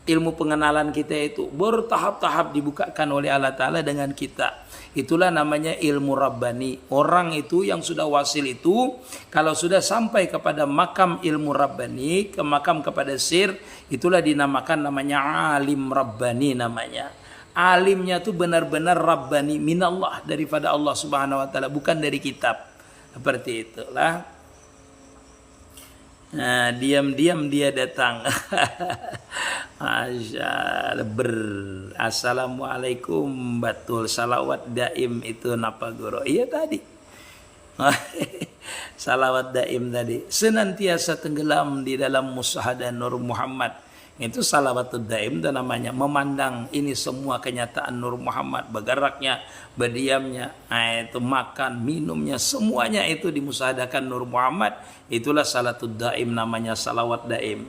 Ilmu pengenalan kita itu bertahap-tahap dibukakan oleh Allah Ta'ala dengan kita. Itulah namanya ilmu Rabbani. Orang itu yang sudah wasil itu, kalau sudah sampai kepada makam ilmu Rabbani, ke makam kepada sir, itulah dinamakan namanya alim Rabbani namanya. Alimnya itu benar-benar Rabbani, minallah, daripada Allah Subhanahu wa taala, bukan dari kitab. Seperti itulah. Nah, diam-diam dia datang. Assalamualaikum, betul, salawat daim itu napa guru? Iya tadi. Salawat daim tadi senantiasa tenggelam di dalam musyahadah Nur Muhammad. Itu salawatul daim, itu namanya memandang ini semua kenyataan Nur Muhammad, bergeraknya, berdiamnya, itu makan, minumnya, semuanya itu dimusahadakan Nur Muhammad. Itulah salatul daim, namanya salawat daim.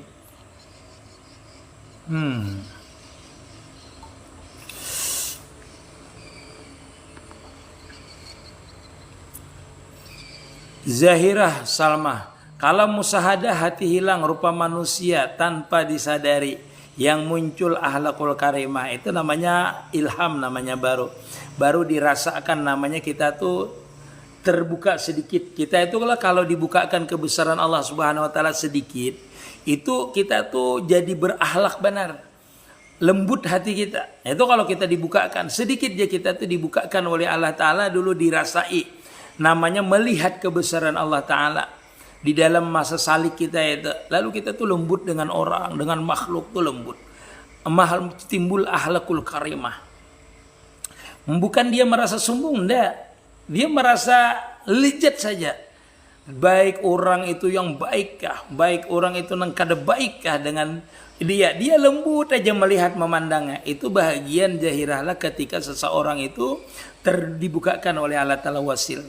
Zahirah Salmah, kalau musahadah hati hilang rupa manusia tanpa disadari, yang muncul akhlakul karimah itu namanya ilham, namanya baru dirasakan, namanya kita tuh terbuka sedikit. Kita itu kalau dibukakan kebesaran Allah Subhanahu wa taala sedikit, itu kita tuh jadi berakhlak benar, lembut hati kita. Itu kalau kita dibukakan sedikit aja, kita tuh dibukakan oleh Allah Ta'ala dulu, dirasai, namanya melihat kebesaran Allah Ta'ala di dalam masa salik kita itu. Lalu kita tuh lembut dengan orang, dengan makhluk tuh lembut. mahal timbul ahlakul karimah. Bukan dia merasa sombong, enggak. Dia merasa lejat saja. Baik orang itu yang baikkah, baik orang itu nang kada baikkah dengan dia lembut aja melihat memandangnya. Itu bahagian jahirahlah ketika seseorang itu dibukakan oleh Allah Ta'ala wasil.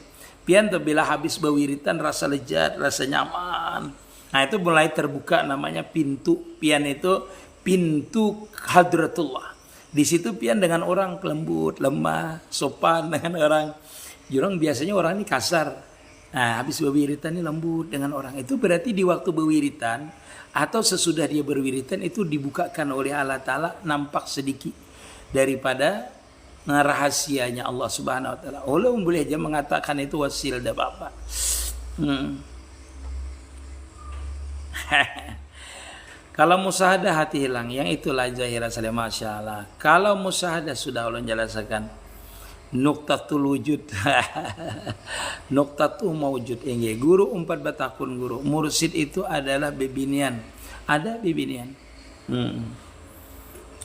Pian bila habis bewiritan rasa lejat, rasa nyaman. Nah itu mulai terbuka namanya pintu. Pian itu pintu hadratullah. Di situ pian dengan orang lembut, lemah, sopan dengan orang. Jurang biasanya orang ini kasar. Nah habis bewiritan ini lembut dengan orang. Itu berarti di waktu bewiritan atau sesudah dia berwiritan itu dibukakan oleh Allah Ta'ala nampak sedikit daripada rahasianya Allah Subhanahu Wa Ta'ala. Allah boleh aja mengatakan itu wasil dah Bapak. Kalau musyahadah hati hilang, yang itulah zahirah salim masya Allah. Kalau musyahadah sudah Allah jelaskan nuktatul wujud, nuktatul mawujud. Ini guru 4 batakun guru. Mursid itu adalah bibinian. Ada bibinian.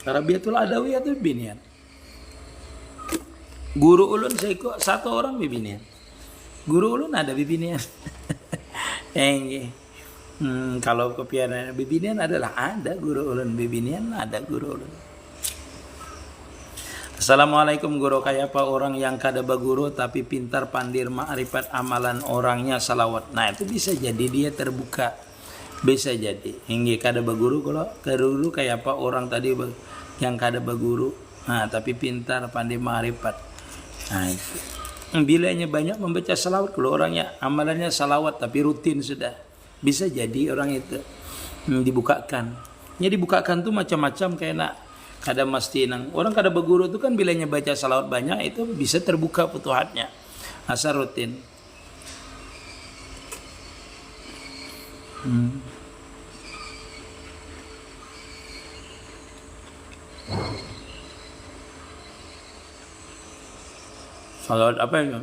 Arabiatul Adawiyah itu bibinian. Guru ulun saya kok 1 orang bibinian. Guru ulun ada bibinian. Ini. Kalau kepian bibinian adalah ada guru ulun bibinian, ada guru ulun. Assalamualaikum guru, kayak apa orang yang kada baguru tapi pintar pandir ma'rifat amalan orangnya salawat. Nah itu bisa jadi dia terbuka, bisa jadi hingga kada baguru. Kalau dulu kayak apa orang tadi yang kada baguru, nah tapi pintar pandai ma'rifat. Nah itu bilanya banyak membaca salawat. Kalau orangnya amalannya salawat tapi rutin sudah, bisa jadi orang itu dibukakan. Ya dibukakan tuh macam-macam kayak nak. Kada mesti nang orang kada berguru itu kan bilanya baca salawat banyak itu bisa terbuka futuhatnya asal rutin. Salawat apa ya?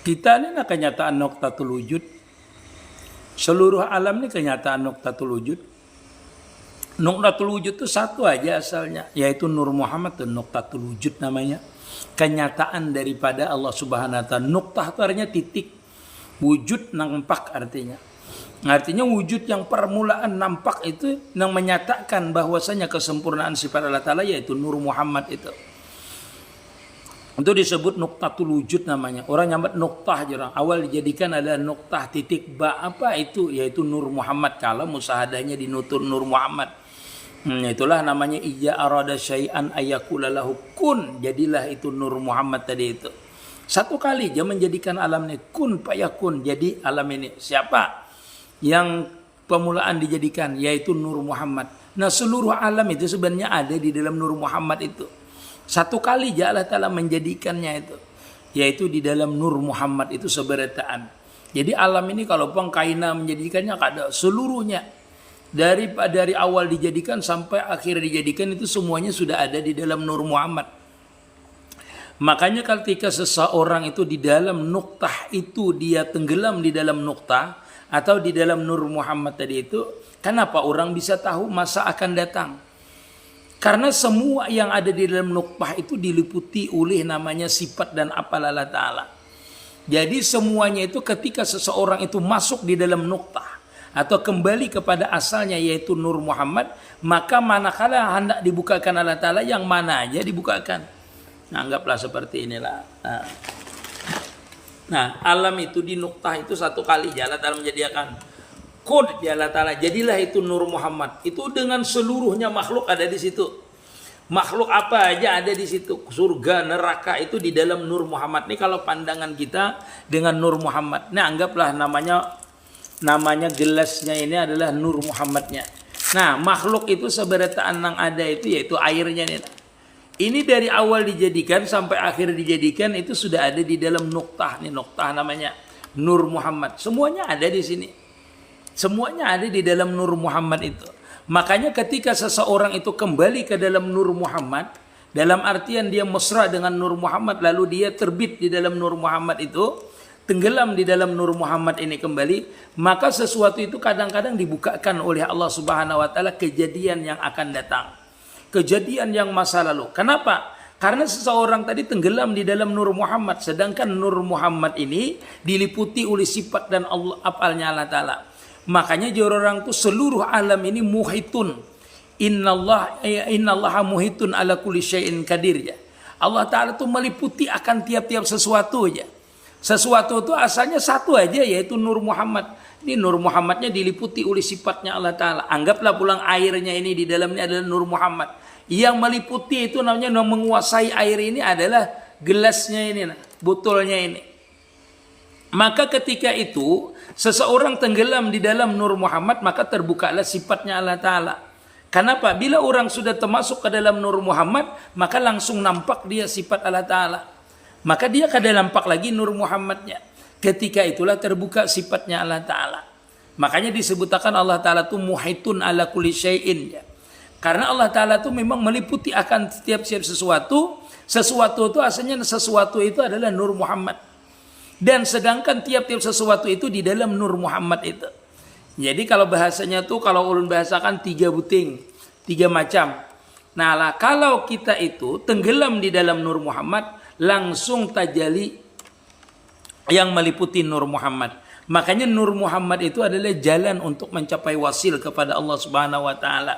Kita ini nak kenyataan noktatul wujud. Seluruh alam ini kenyataan noktatul wujud. Noktatul wujud itu satu aja asalnya, yaitu Nur Muhammad dan noktatul wujud namanya. Kenyataan daripada Allah Subhanahu Wa Ta'ala. Noktah itu artinya titik. Wujud nampak artinya. Artinya wujud yang permulaan nampak itu yang menyatakan bahwasanya kesempurnaan sifat Allah Ta'ala yaitu Nur Muhammad itu. Itu disebut nuktatul wujud namanya. Orang nyambat nuktah jarang. Awal dijadikan adalah nuktah titik ba apa itu yaitu Nur Muhammad. Kalau musahadahnya dinutur Nur Muhammad. Itulah namanya ija arada syai'an ayakula lahu kun. Jadilah itu Nur Muhammad tadi itu. Satu kali dia menjadikan alam ini kun payakun. Jadi alam ini siapa yang pemulaan dijadikan yaitu Nur Muhammad. Nah seluruh alam itu sebenarnya ada di dalam Nur Muhammad itu. Satu kali Allah Ta'ala menjadikannya itu. Yaitu di dalam Nur Muhammad itu seberataan. Jadi alam ini kalau pengkaina menjadikannya kada seluruhnya. Dari awal dijadikan sampai akhir dijadikan itu semuanya sudah ada di dalam Nur Muhammad. Makanya ketika seseorang itu di dalam nuktah itu dia tenggelam di dalam nuktah. Atau di dalam Nur Muhammad tadi itu. Kenapa orang bisa tahu masa akan datang? Karena semua yang ada di dalam nuktah itu diliputi oleh namanya sifat dan apal Allah Ta'ala. Jadi semuanya itu ketika seseorang itu masuk di dalam nuktah atau kembali kepada asalnya yaitu Nur Muhammad, maka manakala hendak dibukakan Allah Ta'ala yang mana aja dibukakan. Nah, anggaplah seperti inilah. Nah, alam itu di nuktah itu satu kali Allah Ta'ala menjadikan. Kod di Allah Ta'ala, jadilah itu Nur Muhammad. Itu dengan seluruhnya makhluk ada di situ. Makhluk apa aja ada di situ. Surga, neraka itu di dalam Nur Muhammad. Ini kalau pandangan kita dengan Nur Muhammad. Nah anggaplah namanya gelasnya ini adalah Nur Muhammadnya. Nah makhluk itu seberataan yang ada itu yaitu airnya nih. Ini dari awal dijadikan sampai akhir dijadikan itu sudah ada di dalam nuktah. Nih nuktah namanya Nur Muhammad. Semuanya ada di sini. Semuanya ada di dalam Nur Muhammad itu. Makanya ketika seseorang itu kembali ke dalam Nur Muhammad, dalam artian dia mesra dengan Nur Muhammad, lalu dia terbit di dalam Nur Muhammad itu, tenggelam di dalam Nur Muhammad ini kembali, maka sesuatu itu kadang-kadang dibukakan oleh Allah Subhanahu wa taala kejadian yang akan datang. Kejadian yang masa lalu. Kenapa? Karena seseorang tadi tenggelam di dalam Nur Muhammad, sedangkan Nur Muhammad ini diliputi oleh sifat dan Allah apalnya Allah taala. Makanya orang tuh seluruh alam ini muhitun. Innallaha muhitun ala kulli syai'in qadir ya. Allah taala tuh meliputi akan tiap-tiap sesuatu aja. Sesuatu itu asalnya satu aja, yaitu Nur Muhammad. Ini Nur Muhammadnya diliputi oleh sifatnya Allah taala. Anggaplah pulang airnya ini di dalamnya adalah Nur Muhammad. Yang meliputi itu namanya menguasai air ini adalah gelasnya ini, botolnya ini. Maka ketika itu seseorang tenggelam di dalam Nur Muhammad, maka terbukalah sifatnya Allah Ta'ala. Kenapa? Bila orang sudah termasuk ke dalam Nur Muhammad, maka langsung nampak dia sifat Allah Ta'ala. Maka dia kada nampak lagi Nur Muhammadnya. Ketika itulah terbuka sifatnya Allah Ta'ala. Makanya disebutkan Allah Ta'ala itu muhitun ala kulli syai'in. Karena Allah Ta'ala itu memang meliputi akan setiap sesuatu. Sesuatu itu asalnya sesuatu itu adalah Nur Muhammad. Dan sedangkan tiap-tiap sesuatu itu di dalam Nur Muhammad itu. Jadi kalau bahasanya tuh, kalau ulun bahasakan 3 buting, 3 macam. Nah lah, kalau kita itu tenggelam di dalam Nur Muhammad, langsung tajali yang meliputi Nur Muhammad. Makanya Nur Muhammad itu adalah jalan untuk mencapai wasil kepada Allah Subhanahu wa taala.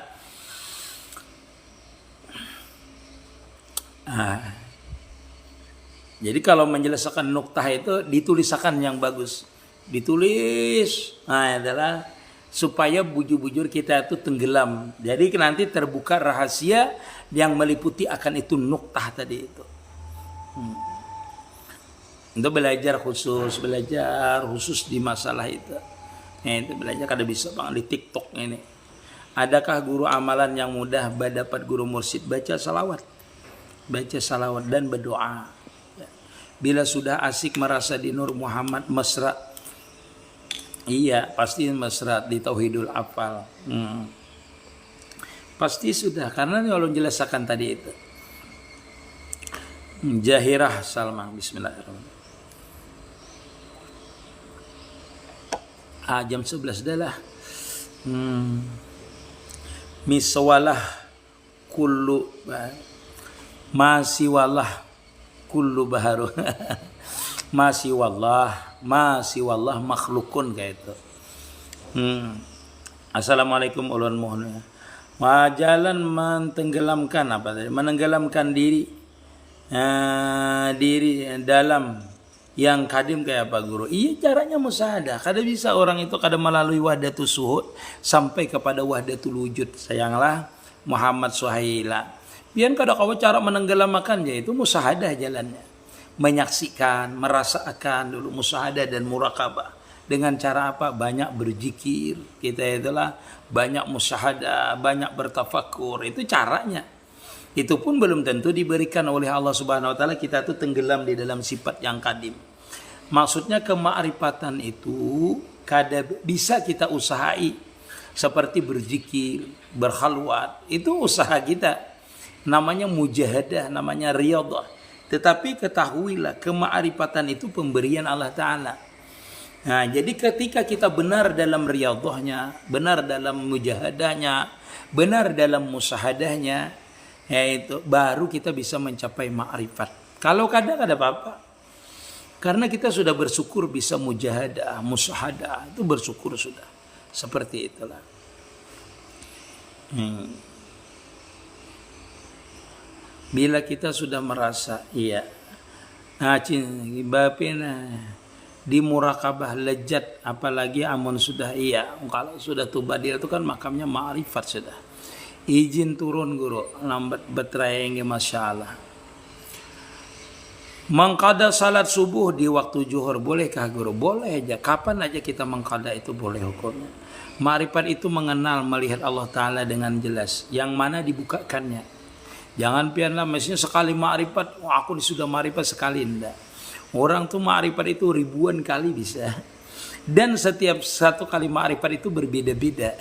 Jadi kalau menjelaskan nuktah itu ditulisakan yang bagus. Ditulis. Adalah supaya bujur-bujur kita itu tenggelam. Jadi nanti terbuka rahasia yang meliputi akan itu nuktah tadi itu. Untuk belajar khusus di masalah itu. Itu belajar kada bisa bang di TikTok ini. Adakah guru amalan yang mudah dapat guru mursyid? Baca salawat dan berdoa. Bila sudah asik merasa di Nur Muhammad mesra, iya pasti mesra di Tauhidul Afal. Pasti sudah, karena kalau jelaskan tadi itu. Jahirah Salma, bismillahirrahmanirrahim. Jam 11 dah lah. Miswalah kullu masih walah kullu baharu. masih wallah makhlukun kayak itu. Assalamualaikum ulun mohon. Jalan menenggelamkan apa tadi? Menenggelamkan diri dalam yang kadim kayak apa guru? Iya caranya musyahadah. Kada bisa orang itu kada melalui wahdatul suhud sampai kepada wahdatul wujud. Sayanglah Muhammad Suhaila. Biar kada kau cara menenggelamkan ya itu musyahadah jalannya. Menyaksikan, merasakan dulu musyahadah dan muraqabah. Dengan cara apa? Banyak berzikir. Kita itulah banyak musyahadah, banyak bertafakur. Itu caranya. Itu pun belum tentu diberikan oleh Allah Subhanahu wa taala kita tuh tenggelam di dalam sifat yang kadim. Maksudnya kemakrifatan itu kada bisa kita usahai seperti berzikir, berkhalwat. Itu usaha kita. Namanya mujahadah, namanya riyadhah. Tetapi ketahuilah kemakrifatan itu pemberian Allah taala. Nah, jadi ketika kita benar dalam riyadhahnya, benar dalam mujahadahnya, benar dalam musahadahnya, itu baru kita bisa mencapai makrifat. Kalau kadang ada apa-apa. Karena kita sudah bersyukur bisa mujahadah, musahadah, itu bersyukur sudah. Seperti itulah. Bila kita sudah merasa iya. Di muraqabah lejat, apalagi amun sudah iya. Kalau sudah tubadil itu kan makamnya makrifat sudah. Izin turun guru, lambat betrayengnya masya Allah. Mengqada salat subuh di waktu zuhur bolehkah guru? Boleh aja, kapan aja kita mengqada itu boleh hukumnya. Ma'rifat itu mengenal, melihat Allah Ta'ala dengan jelas. Yang mana dibukakannya. Jangan pianlah mestinya sekali ma'rifat, aku sudah ma'rifat sekali, enggak. Orang tuh ma'rifat itu ribuan kali bisa. Dan setiap satu kali ma'rifat itu berbeda-beda.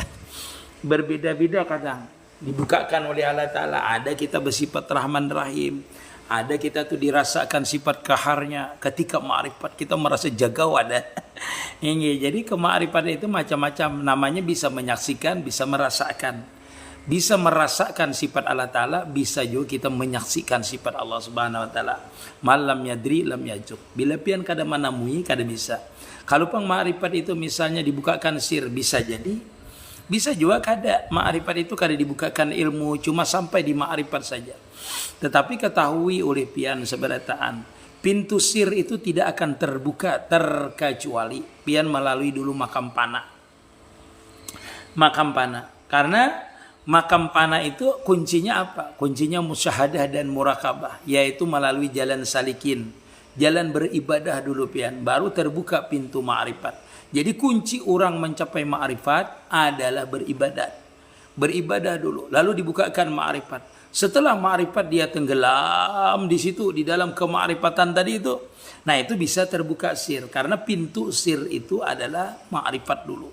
Berbeda-beda kadang. Dibukakan oleh Allah Ta'ala. Ada kita bersifat Rahman Rahim. Ada kita tuh dirasakan sifat kaharnya. Ketika ma'rifat kita merasa jagawa dah. Jadi kema'rifat itu macam-macam. Namanya bisa menyaksikan, bisa merasakan. Bisa merasakan sifat Allah Ta'ala, bisa juga kita menyaksikan sifat Allah Subhanahu Wa Ta'ala. Malam yadri lam yajuk. Bila pian kada manamui, kada bisa. Kalau pang ma'rifat itu misalnya dibukakan sir, bisa jadi. Bisa juga kada. Ma'rifat itu kada dibukakan ilmu, cuma sampai di ma'rifat saja. Tetapi ketahui oleh pian seberataan, pintu sir itu tidak akan terbuka terkecuali pian melalui dulu makam pana. Makam pana. Karena makam pana itu kuncinya apa? Kuncinya musyahadah dan murakabah, yaitu melalui jalan salikin, jalan beribadah dulu pian, baru terbuka pintu ma'rifat. Jadi kunci orang mencapai ma'rifat adalah beribadat. Beribadah dulu, lalu dibukakan ma'rifat. Setelah ma'rifat dia tenggelam di situ, di dalam kema'rifatan tadi itu. Nah itu bisa terbuka sir, karena pintu sir itu adalah ma'rifat dulu.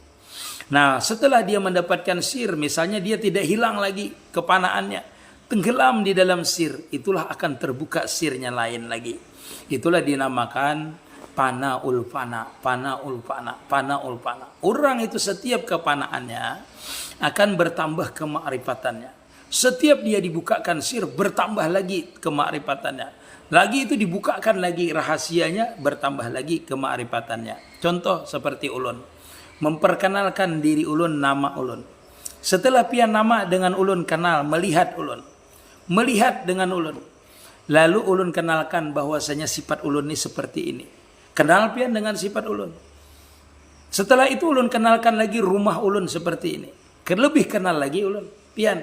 Nah setelah dia mendapatkan sir, misalnya dia tidak hilang lagi kepanaannya, tenggelam di dalam sir, itulah akan terbuka sirnya lain lagi. Itulah dinamakan panaul fana, panaul fana, panaul fana. Orang itu setiap kepanaannya akan bertambah kemakrifatannya. Setiap dia dibukakan sir, bertambah lagi kemakrifatannya. Lagi itu dibukakan lagi rahasianya, bertambah lagi kemakrifatannya. Contoh seperti ulun. Memperkenalkan diri ulun, nama ulun. Setelah pian nama dengan ulun kenal, melihat ulun. Melihat dengan ulun. Lalu ulun kenalkan bahwasanya sifat ulun ini seperti ini. Kenal pian dengan sifat ulun. Setelah itu ulun kenalkan lagi rumah ulun seperti ini. Lebih kenal lagi ulun. Pian.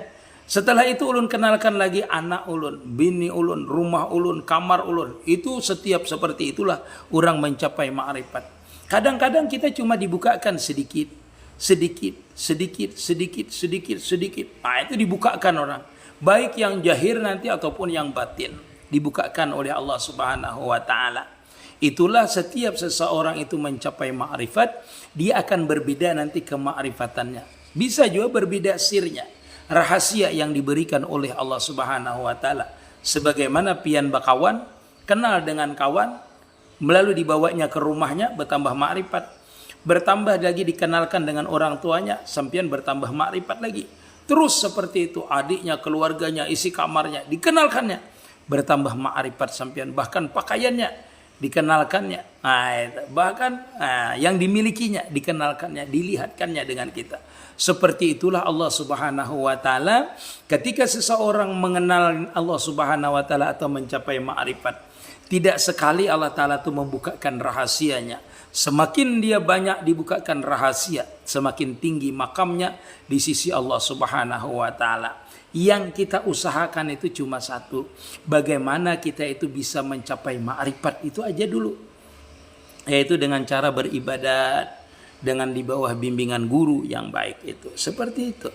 Setelah itu ulun kenalkan lagi anak ulun, bini ulun, rumah ulun, kamar ulun. Itu setiap seperti itulah orang mencapai ma'rifat. Kadang-kadang kita cuma dibukakan sedikit, sedikit, sedikit, sedikit, sedikit, sedikit. Nah itu dibukakan orang. Baik yang jahir nanti ataupun yang batin. Dibukakan oleh Allah Subhanahu Wa Ta'ala. Itulah setiap seseorang itu mencapai ma'rifat, dia akan berbeda nanti kema'rifatannya. Bisa juga berbeda sirnya. Rahasia yang diberikan oleh Allah Subhanahu Wa Ta'ala. Sebagaimana pian bakawan, kenal dengan kawan, melalui dibawanya ke rumahnya, bertambah ma'rifat. Bertambah lagi dikenalkan dengan orang tuanya, sampian bertambah ma'rifat lagi. Terus seperti itu, adiknya, keluarganya, isi kamarnya, dikenalkannya. Bertambah ma'rifat sampian, bahkan pakaiannya dikenalkannya. Bahkan yang dimilikinya dikenalkannya, dilihatkannya dengan kita. Seperti itulah Allah Subhanahu Wa Ta'ala. Ketika seseorang mengenal Allah Subhanahu Wa Ta'ala atau mencapai ma'rifat, tidak sekali Allah Ta'ala itu membukakan rahasianya. Semakin dia banyak dibukakan rahasia, semakin tinggi makamnya di sisi Allah Subhanahu Wa Ta'ala. Yang kita usahakan itu cuma satu. Bagaimana kita itu bisa mencapai ma'rifat itu aja dulu. Yaitu dengan cara beribadat, dengan di bawah bimbingan guru yang baik itu. Seperti itu.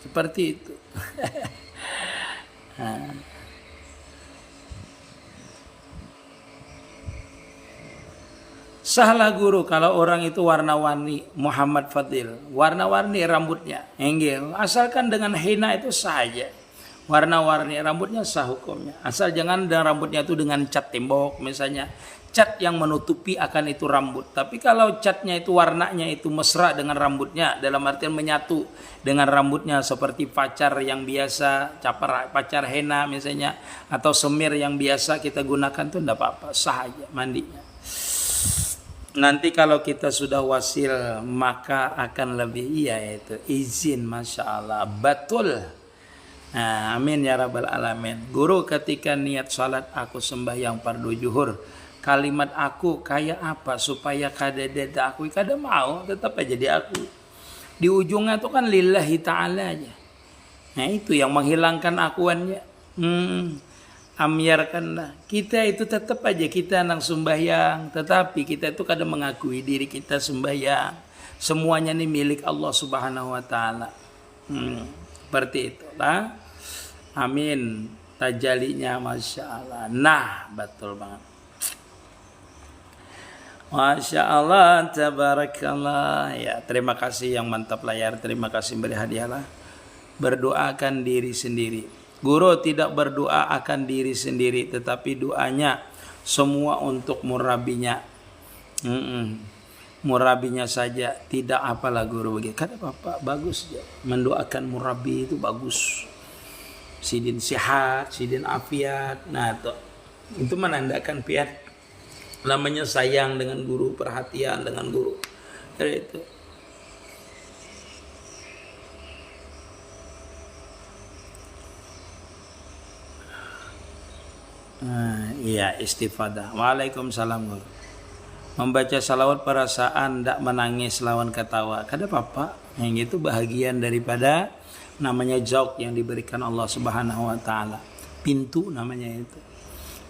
Seperti itu. Sahlah guru kalau orang itu warna-warni Muhammad Fadil, warna-warni rambutnya, enggel. Asalkan dengan henna itu saja. Warna-warni rambutnya sah hukumnya. Asal jangan dengan rambutnya itu dengan cat tembok misalnya. Cat yang menutupi akan itu rambut. Tapi kalau catnya itu warnanya itu mesra dengan rambutnya, dalam artian menyatu dengan rambutnya seperti pacar yang biasa, pacar henna misalnya, atau semir yang biasa kita gunakan itu tidak apa-apa, sah aja mandinya. Nanti kalau kita sudah wasil maka akan lebih itu izin, masya Allah, betul. Nah, amin ya rabbal alamin. Guru, ketika niat salat aku sembahyang fardu zuhur, kalimat aku kayak apa supaya kada aku kada mau tetap aja jadi aku. Di ujungnya itu kan lillahi ta'ala aja. Nah itu yang menghilangkan akuannya. Ambiarkanlah kita itu tetap aja kita nang sembahyang, tetapi kita itu kadang mengakui diri kita sembahyang, semuanya ini milik Allah Subhanahu Wa Ta'ala. Seperti itulah. Amin. Tajalinya masya Allah. Nah betul banget. Masya Allah, tabarakallah. Ya, terima kasih yang mantap layar. Terima kasih beri hadiahlah. Berdoakan diri sendiri. Guru tidak berdoa akan diri sendiri, tetapi doanya semua untuk murabinya. Murabinya saja, tidak apalah guru begitu. Kata Bapak bagus ya. Mendoakan murabi itu bagus. Sidin sehat, sidin afiat. Nah, itu menandakan piat. Namanya sayang dengan guru, perhatian dengan guru. Jadi itu. Iya, istifadah. Waalaikumsalam guru. Membaca salawat perasaan tidak menangis lawan ketawa. Kada apa-apa. Yang itu bahagian daripada namanya zauk yang diberikan Allah Subhanahu wa taala. Pintu namanya itu.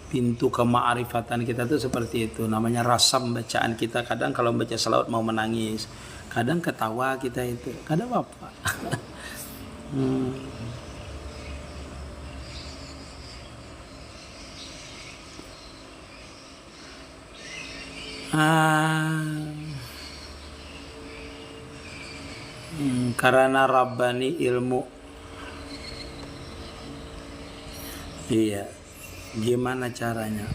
Pintu kema'rifatan kita tuh seperti itu. Namanya rasam bacaan kita. Kadang kalau baca salawat mau menangis. Kadang ketawa kita itu. Kada apa-apa. Karena Rabbani ilmu. Iya. Gimana caranya?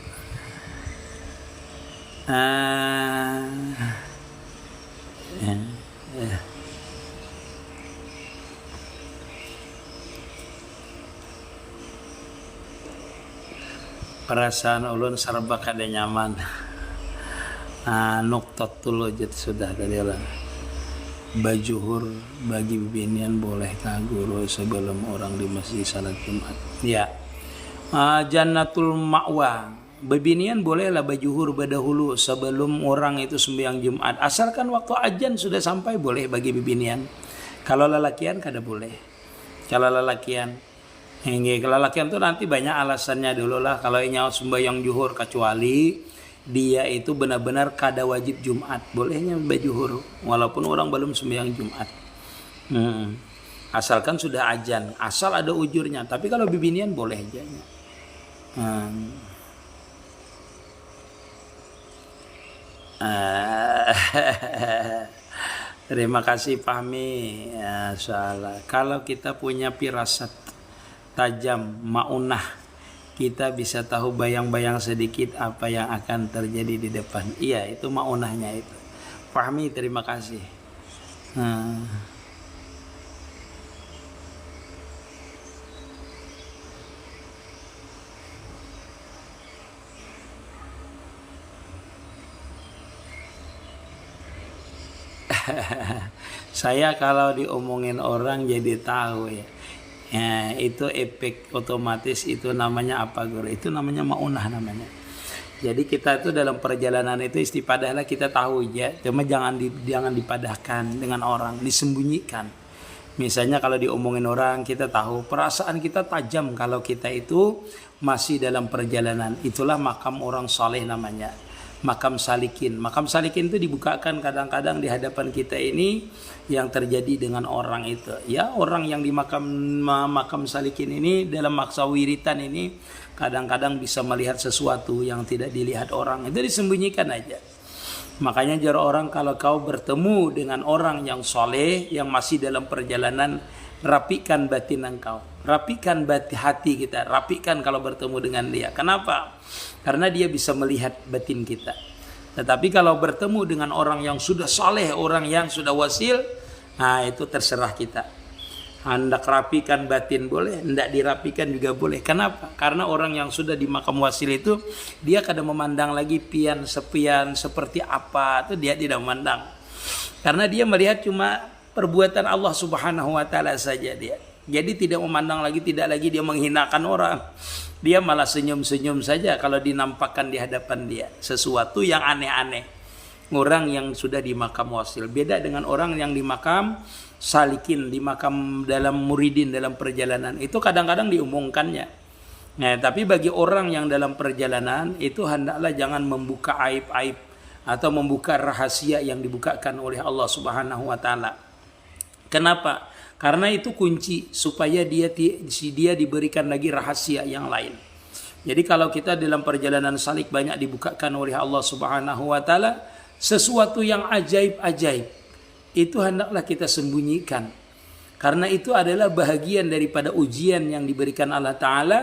Perasaan ulun serba kada nyaman. Nuktatul wajud sudah tadi lah. Bajuhur bagi bibinian bolehkah guru sebelum orang di masjid salat Jumat? Ya. Jannatul ma'wa. Bibinian bolehlah bajuhur badahulu sebelum orang itu sembahyang Jumat. Asalkan waktu ajan sudah sampai boleh bagi bibinian. Kalau lelakian kada boleh. Kalau lelakian itu nanti banyak alasannya dulu lah. Kalau nyawa sembahyang juhur kecuali dia itu benar-benar kada wajib Jumat, bolehnya bajuhur walaupun orang belum sembahyang Jumat. Asalkan sudah ajan, asal ada ujurnya. Tapi kalau bibinian boleh aja. Terima kasih Fahmi. Salah. Kalau kita punya firasat tajam, maunah, kita bisa tahu bayang-bayang sedikit apa yang akan terjadi di depan. Iya, itu maunahnya itu. Fahmi, terima kasih. Saya kalau diomongin orang jadi tahu ya. Itu efek otomatis, itu namanya apa guru? Itu namanya maunah namanya. Jadi kita itu dalam perjalanan itu istifadahlah, kita tahu ya, cuma jangan dipadahkan dengan orang, disembunyikan. Misalnya kalau diomongin orang kita tahu, perasaan kita tajam kalau kita itu masih dalam perjalanan. Itulah makam orang saleh namanya. Makam salikin. Makam salikin itu dibukakan kadang-kadang di hadapan kita ini yang terjadi dengan orang itu. Ya, orang yang di makam salikin ini dalam maksa wiritan ini kadang-kadang bisa melihat sesuatu yang tidak dilihat orang. Itu disembunyikan aja. Makanya jar orang, kalau kau bertemu dengan orang yang soleh yang masih dalam perjalanan, rapikan batin engkau, rapikan hati kita, rapikan kalau bertemu dengan dia. Kenapa? Karena dia bisa melihat batin kita. Tetapi kalau bertemu dengan orang yang sudah saleh, orang yang sudah wasil, nah itu terserah kita. Hendak rapikan batin boleh, hendak dirapikan juga boleh. Kenapa? Karena orang yang sudah di makam wasil itu, dia kadang memandang lagi pian sepian seperti apa, itu dia tidak memandang. Karena dia melihat cuma perbuatan Allah Subhanahu wa taala saja dia. Jadi tidak memandang lagi, tidak lagi dia menghinakan orang. Dia malah senyum-senyum saja kalau dinampakkan di hadapan dia sesuatu yang aneh-aneh. Orang yang sudah di makam wasil beda dengan orang yang di makam salikin, di makam dalam muridin, dalam perjalanan. Itu kadang-kadang diumumkannya. Nah, tapi bagi orang yang dalam perjalanan itu hendaklah jangan membuka aib-aib atau membuka rahasia yang dibukakan oleh Allah Subhanahu wa taala. Kenapa? Karena itu kunci supaya dia diberikan lagi rahasia yang lain. Jadi kalau kita dalam perjalanan salik banyak dibukakan oleh Allah Subhanahu wa taala, sesuatu yang ajaib-ajaib, itu hendaklah kita sembunyikan. Karena itu adalah bahagian daripada ujian yang diberikan Allah Ta'ala.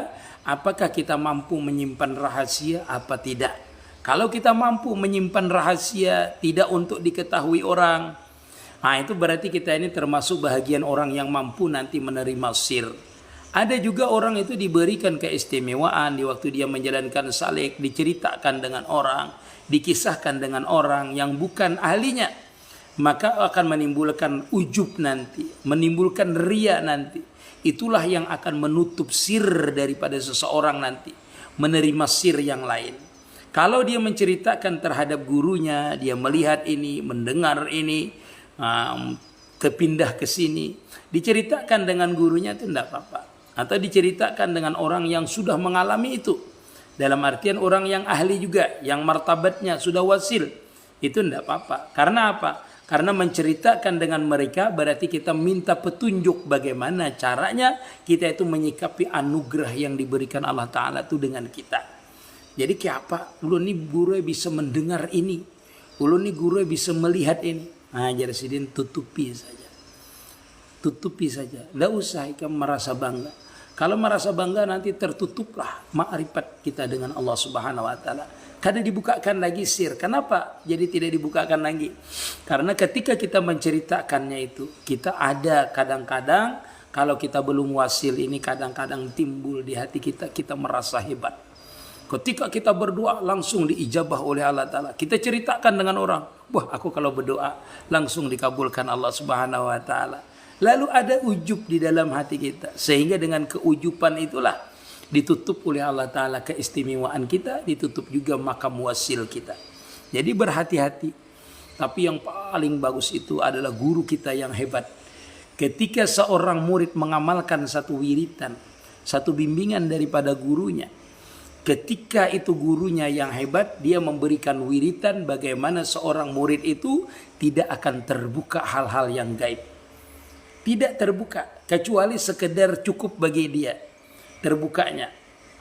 Apakah kita mampu menyimpan rahasia apa tidak? Kalau kita mampu menyimpan rahasia tidak untuk diketahui orang, nah itu berarti kita ini termasuk bahagian orang yang mampu nanti menerima sir. Ada juga orang itu diberikan keistimewaan di waktu dia menjalankan salik, diceritakan dengan orang, dikisahkan dengan orang yang bukan ahlinya, maka akan menimbulkan ujub nanti, menimbulkan ria nanti. Itulah yang akan menutup sir daripada seseorang nanti, menerima sir yang lain. Kalau dia menceritakan terhadap gurunya, dia melihat ini, mendengar ini, kepindah ke sini, diceritakan dengan gurunya itu tidak apa-apa. Atau diceritakan dengan orang yang sudah mengalami itu. Dalam artian orang yang ahli juga, yang martabatnya sudah wasil, itu tidak apa-apa. Karena apa? Karena menceritakan dengan mereka berarti kita minta petunjuk bagaimana caranya kita itu menyikapi anugerah yang diberikan Allah Ta'ala itu dengan kita. Jadi kayak apa? Ulun ini guru bisa mendengar ini. Ulun ini guru bisa melihat ini. Nah, jadi sidin tutupi saja. Tutupi saja. Tidak usah kamu merasa bangga. Kalau merasa bangga nanti tertutuplah ma'rifat kita dengan Allah Subhanahu wa Ta'ala. Kada dibukakan lagi sir. Kenapa? Jadi tidak dibukakan lagi. Karena ketika kita menceritakannya itu, kita ada kadang-kadang kalau kita belum wasil ini kadang-kadang timbul di hati kita, kita merasa hebat. Ketika kita berdoa langsung diijabah oleh Allah Ta'ala. Kita ceritakan dengan orang, wah aku kalau berdoa langsung dikabulkan Allah Subhanahu wa Ta'ala. Lalu ada ujub di dalam hati kita. Sehingga dengan keujuban itulah ditutup oleh Allah Ta'ala keistimewaan kita, ditutup juga makam wasil kita. Jadi berhati-hati. Tapi yang paling bagus itu adalah guru kita yang hebat. Ketika seorang murid mengamalkan satu wiritan, satu bimbingan daripada gurunya, ketika itu gurunya yang hebat, dia memberikan wiritan bagaimana seorang murid itu tidak akan terbuka hal-hal yang gaib. Tidak terbuka, kecuali sekedar cukup bagi dia terbukanya.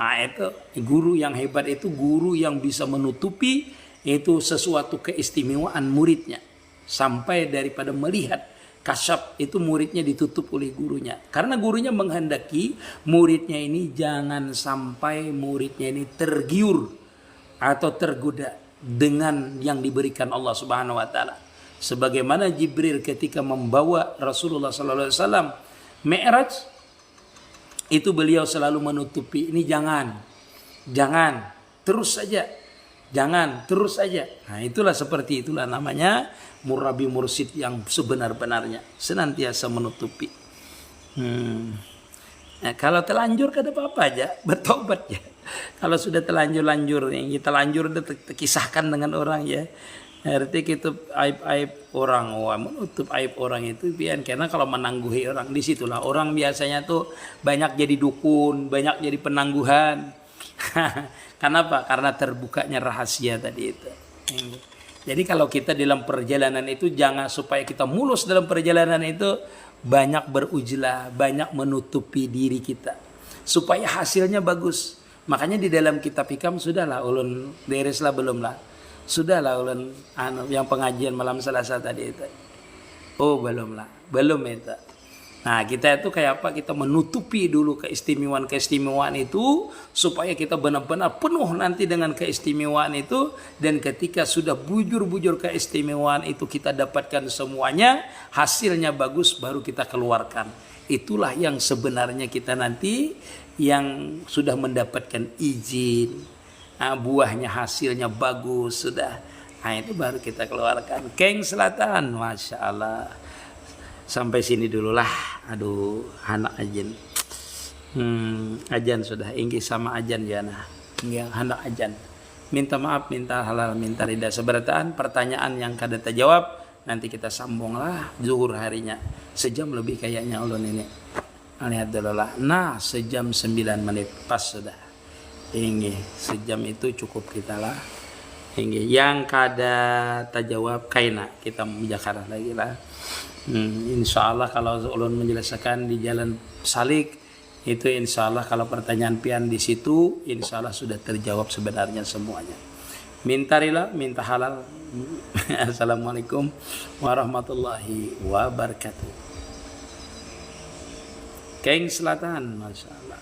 Nah itu guru yang hebat itu guru yang bisa menutupi itu sesuatu keistimewaan muridnya. Sampai daripada melihat kasyaf itu muridnya ditutup oleh gurunya. Karena gurunya menghendaki muridnya ini jangan sampai muridnya ini tergiur atau tergoda dengan yang diberikan Allah Subhanahu wa Ta'ala. Sebagaimana Jibril ketika membawa Rasulullah sallallahu alaihi wasallam Mi'raj, itu beliau selalu menutupi, ini jangan terus saja, jangan terus saja. Nah itulah seperti itulah namanya murabi mursyid yang sebenar-benarnya, senantiasa menutupi. Nah, kalau terlanjur kada apa-apa aja, bertobat ya. Kalau sudah terlanjur yang kita lanjur udah kisahkan dengan orang ya. Arti kita aib-aib orang, menutup aib orang itu pian, karena kalau menangguhi orang disitulah orang biasanya tuh banyak jadi dukun, banyak jadi penangguhan. Kenapa? Karena terbukanya rahasia tadi itu. Jadi kalau kita dalam perjalanan itu jangan supaya kita mulus dalam perjalanan itu banyak berujlah, banyak menutupi diri kita supaya hasilnya bagus. Makanya di dalam kitab hikam sudahlah ulun bereslah belum lah. Sudahlah ulun yang pengajian malam Selasa tadi itu. Oh belum lah, belum itu. Nah kita itu kayak apa? Kita menutupi dulu keistimewaan itu supaya kita benar-benar penuh nanti dengan keistimewaan itu. Dan ketika sudah bujur-bujur keistimewaan itu kita dapatkan semuanya, hasilnya bagus baru kita keluarkan. Itulah yang sebenarnya kita nanti yang sudah mendapatkan izin. Nah, buahnya hasilnya bagus sudah. Nah itu baru kita keluarkan. Keng Selatan, Masya Allah. Sampai sini dulu lah. Aduh, anak ajan. Ajan sudah. Inggi sama ajan jana. Inggi anak ajan. Minta maaf, minta halal, minta ridha seberataan. Pertanyaan yang kada terjawab nanti kita sambung lah zuhur harinya. Sejam lebih kayaknya ulun ini. Alhamdulillah. Nah, sejam 9 menit pas sudah. Ini sejam itu cukup kita lah. Ini yang kada terjawab kaina kita menjakarta lagi lah. Insya Allah kalau ulun menjelaskan di jalan salik itu insya Allah kalau pertanyaan pian di situ insya Allah sudah terjawab sebenarnya semuanya. Minta rila, minta halal. Assalamualaikum warahmatullahi wabarakatuh. Keng Selatan, Masya Allah.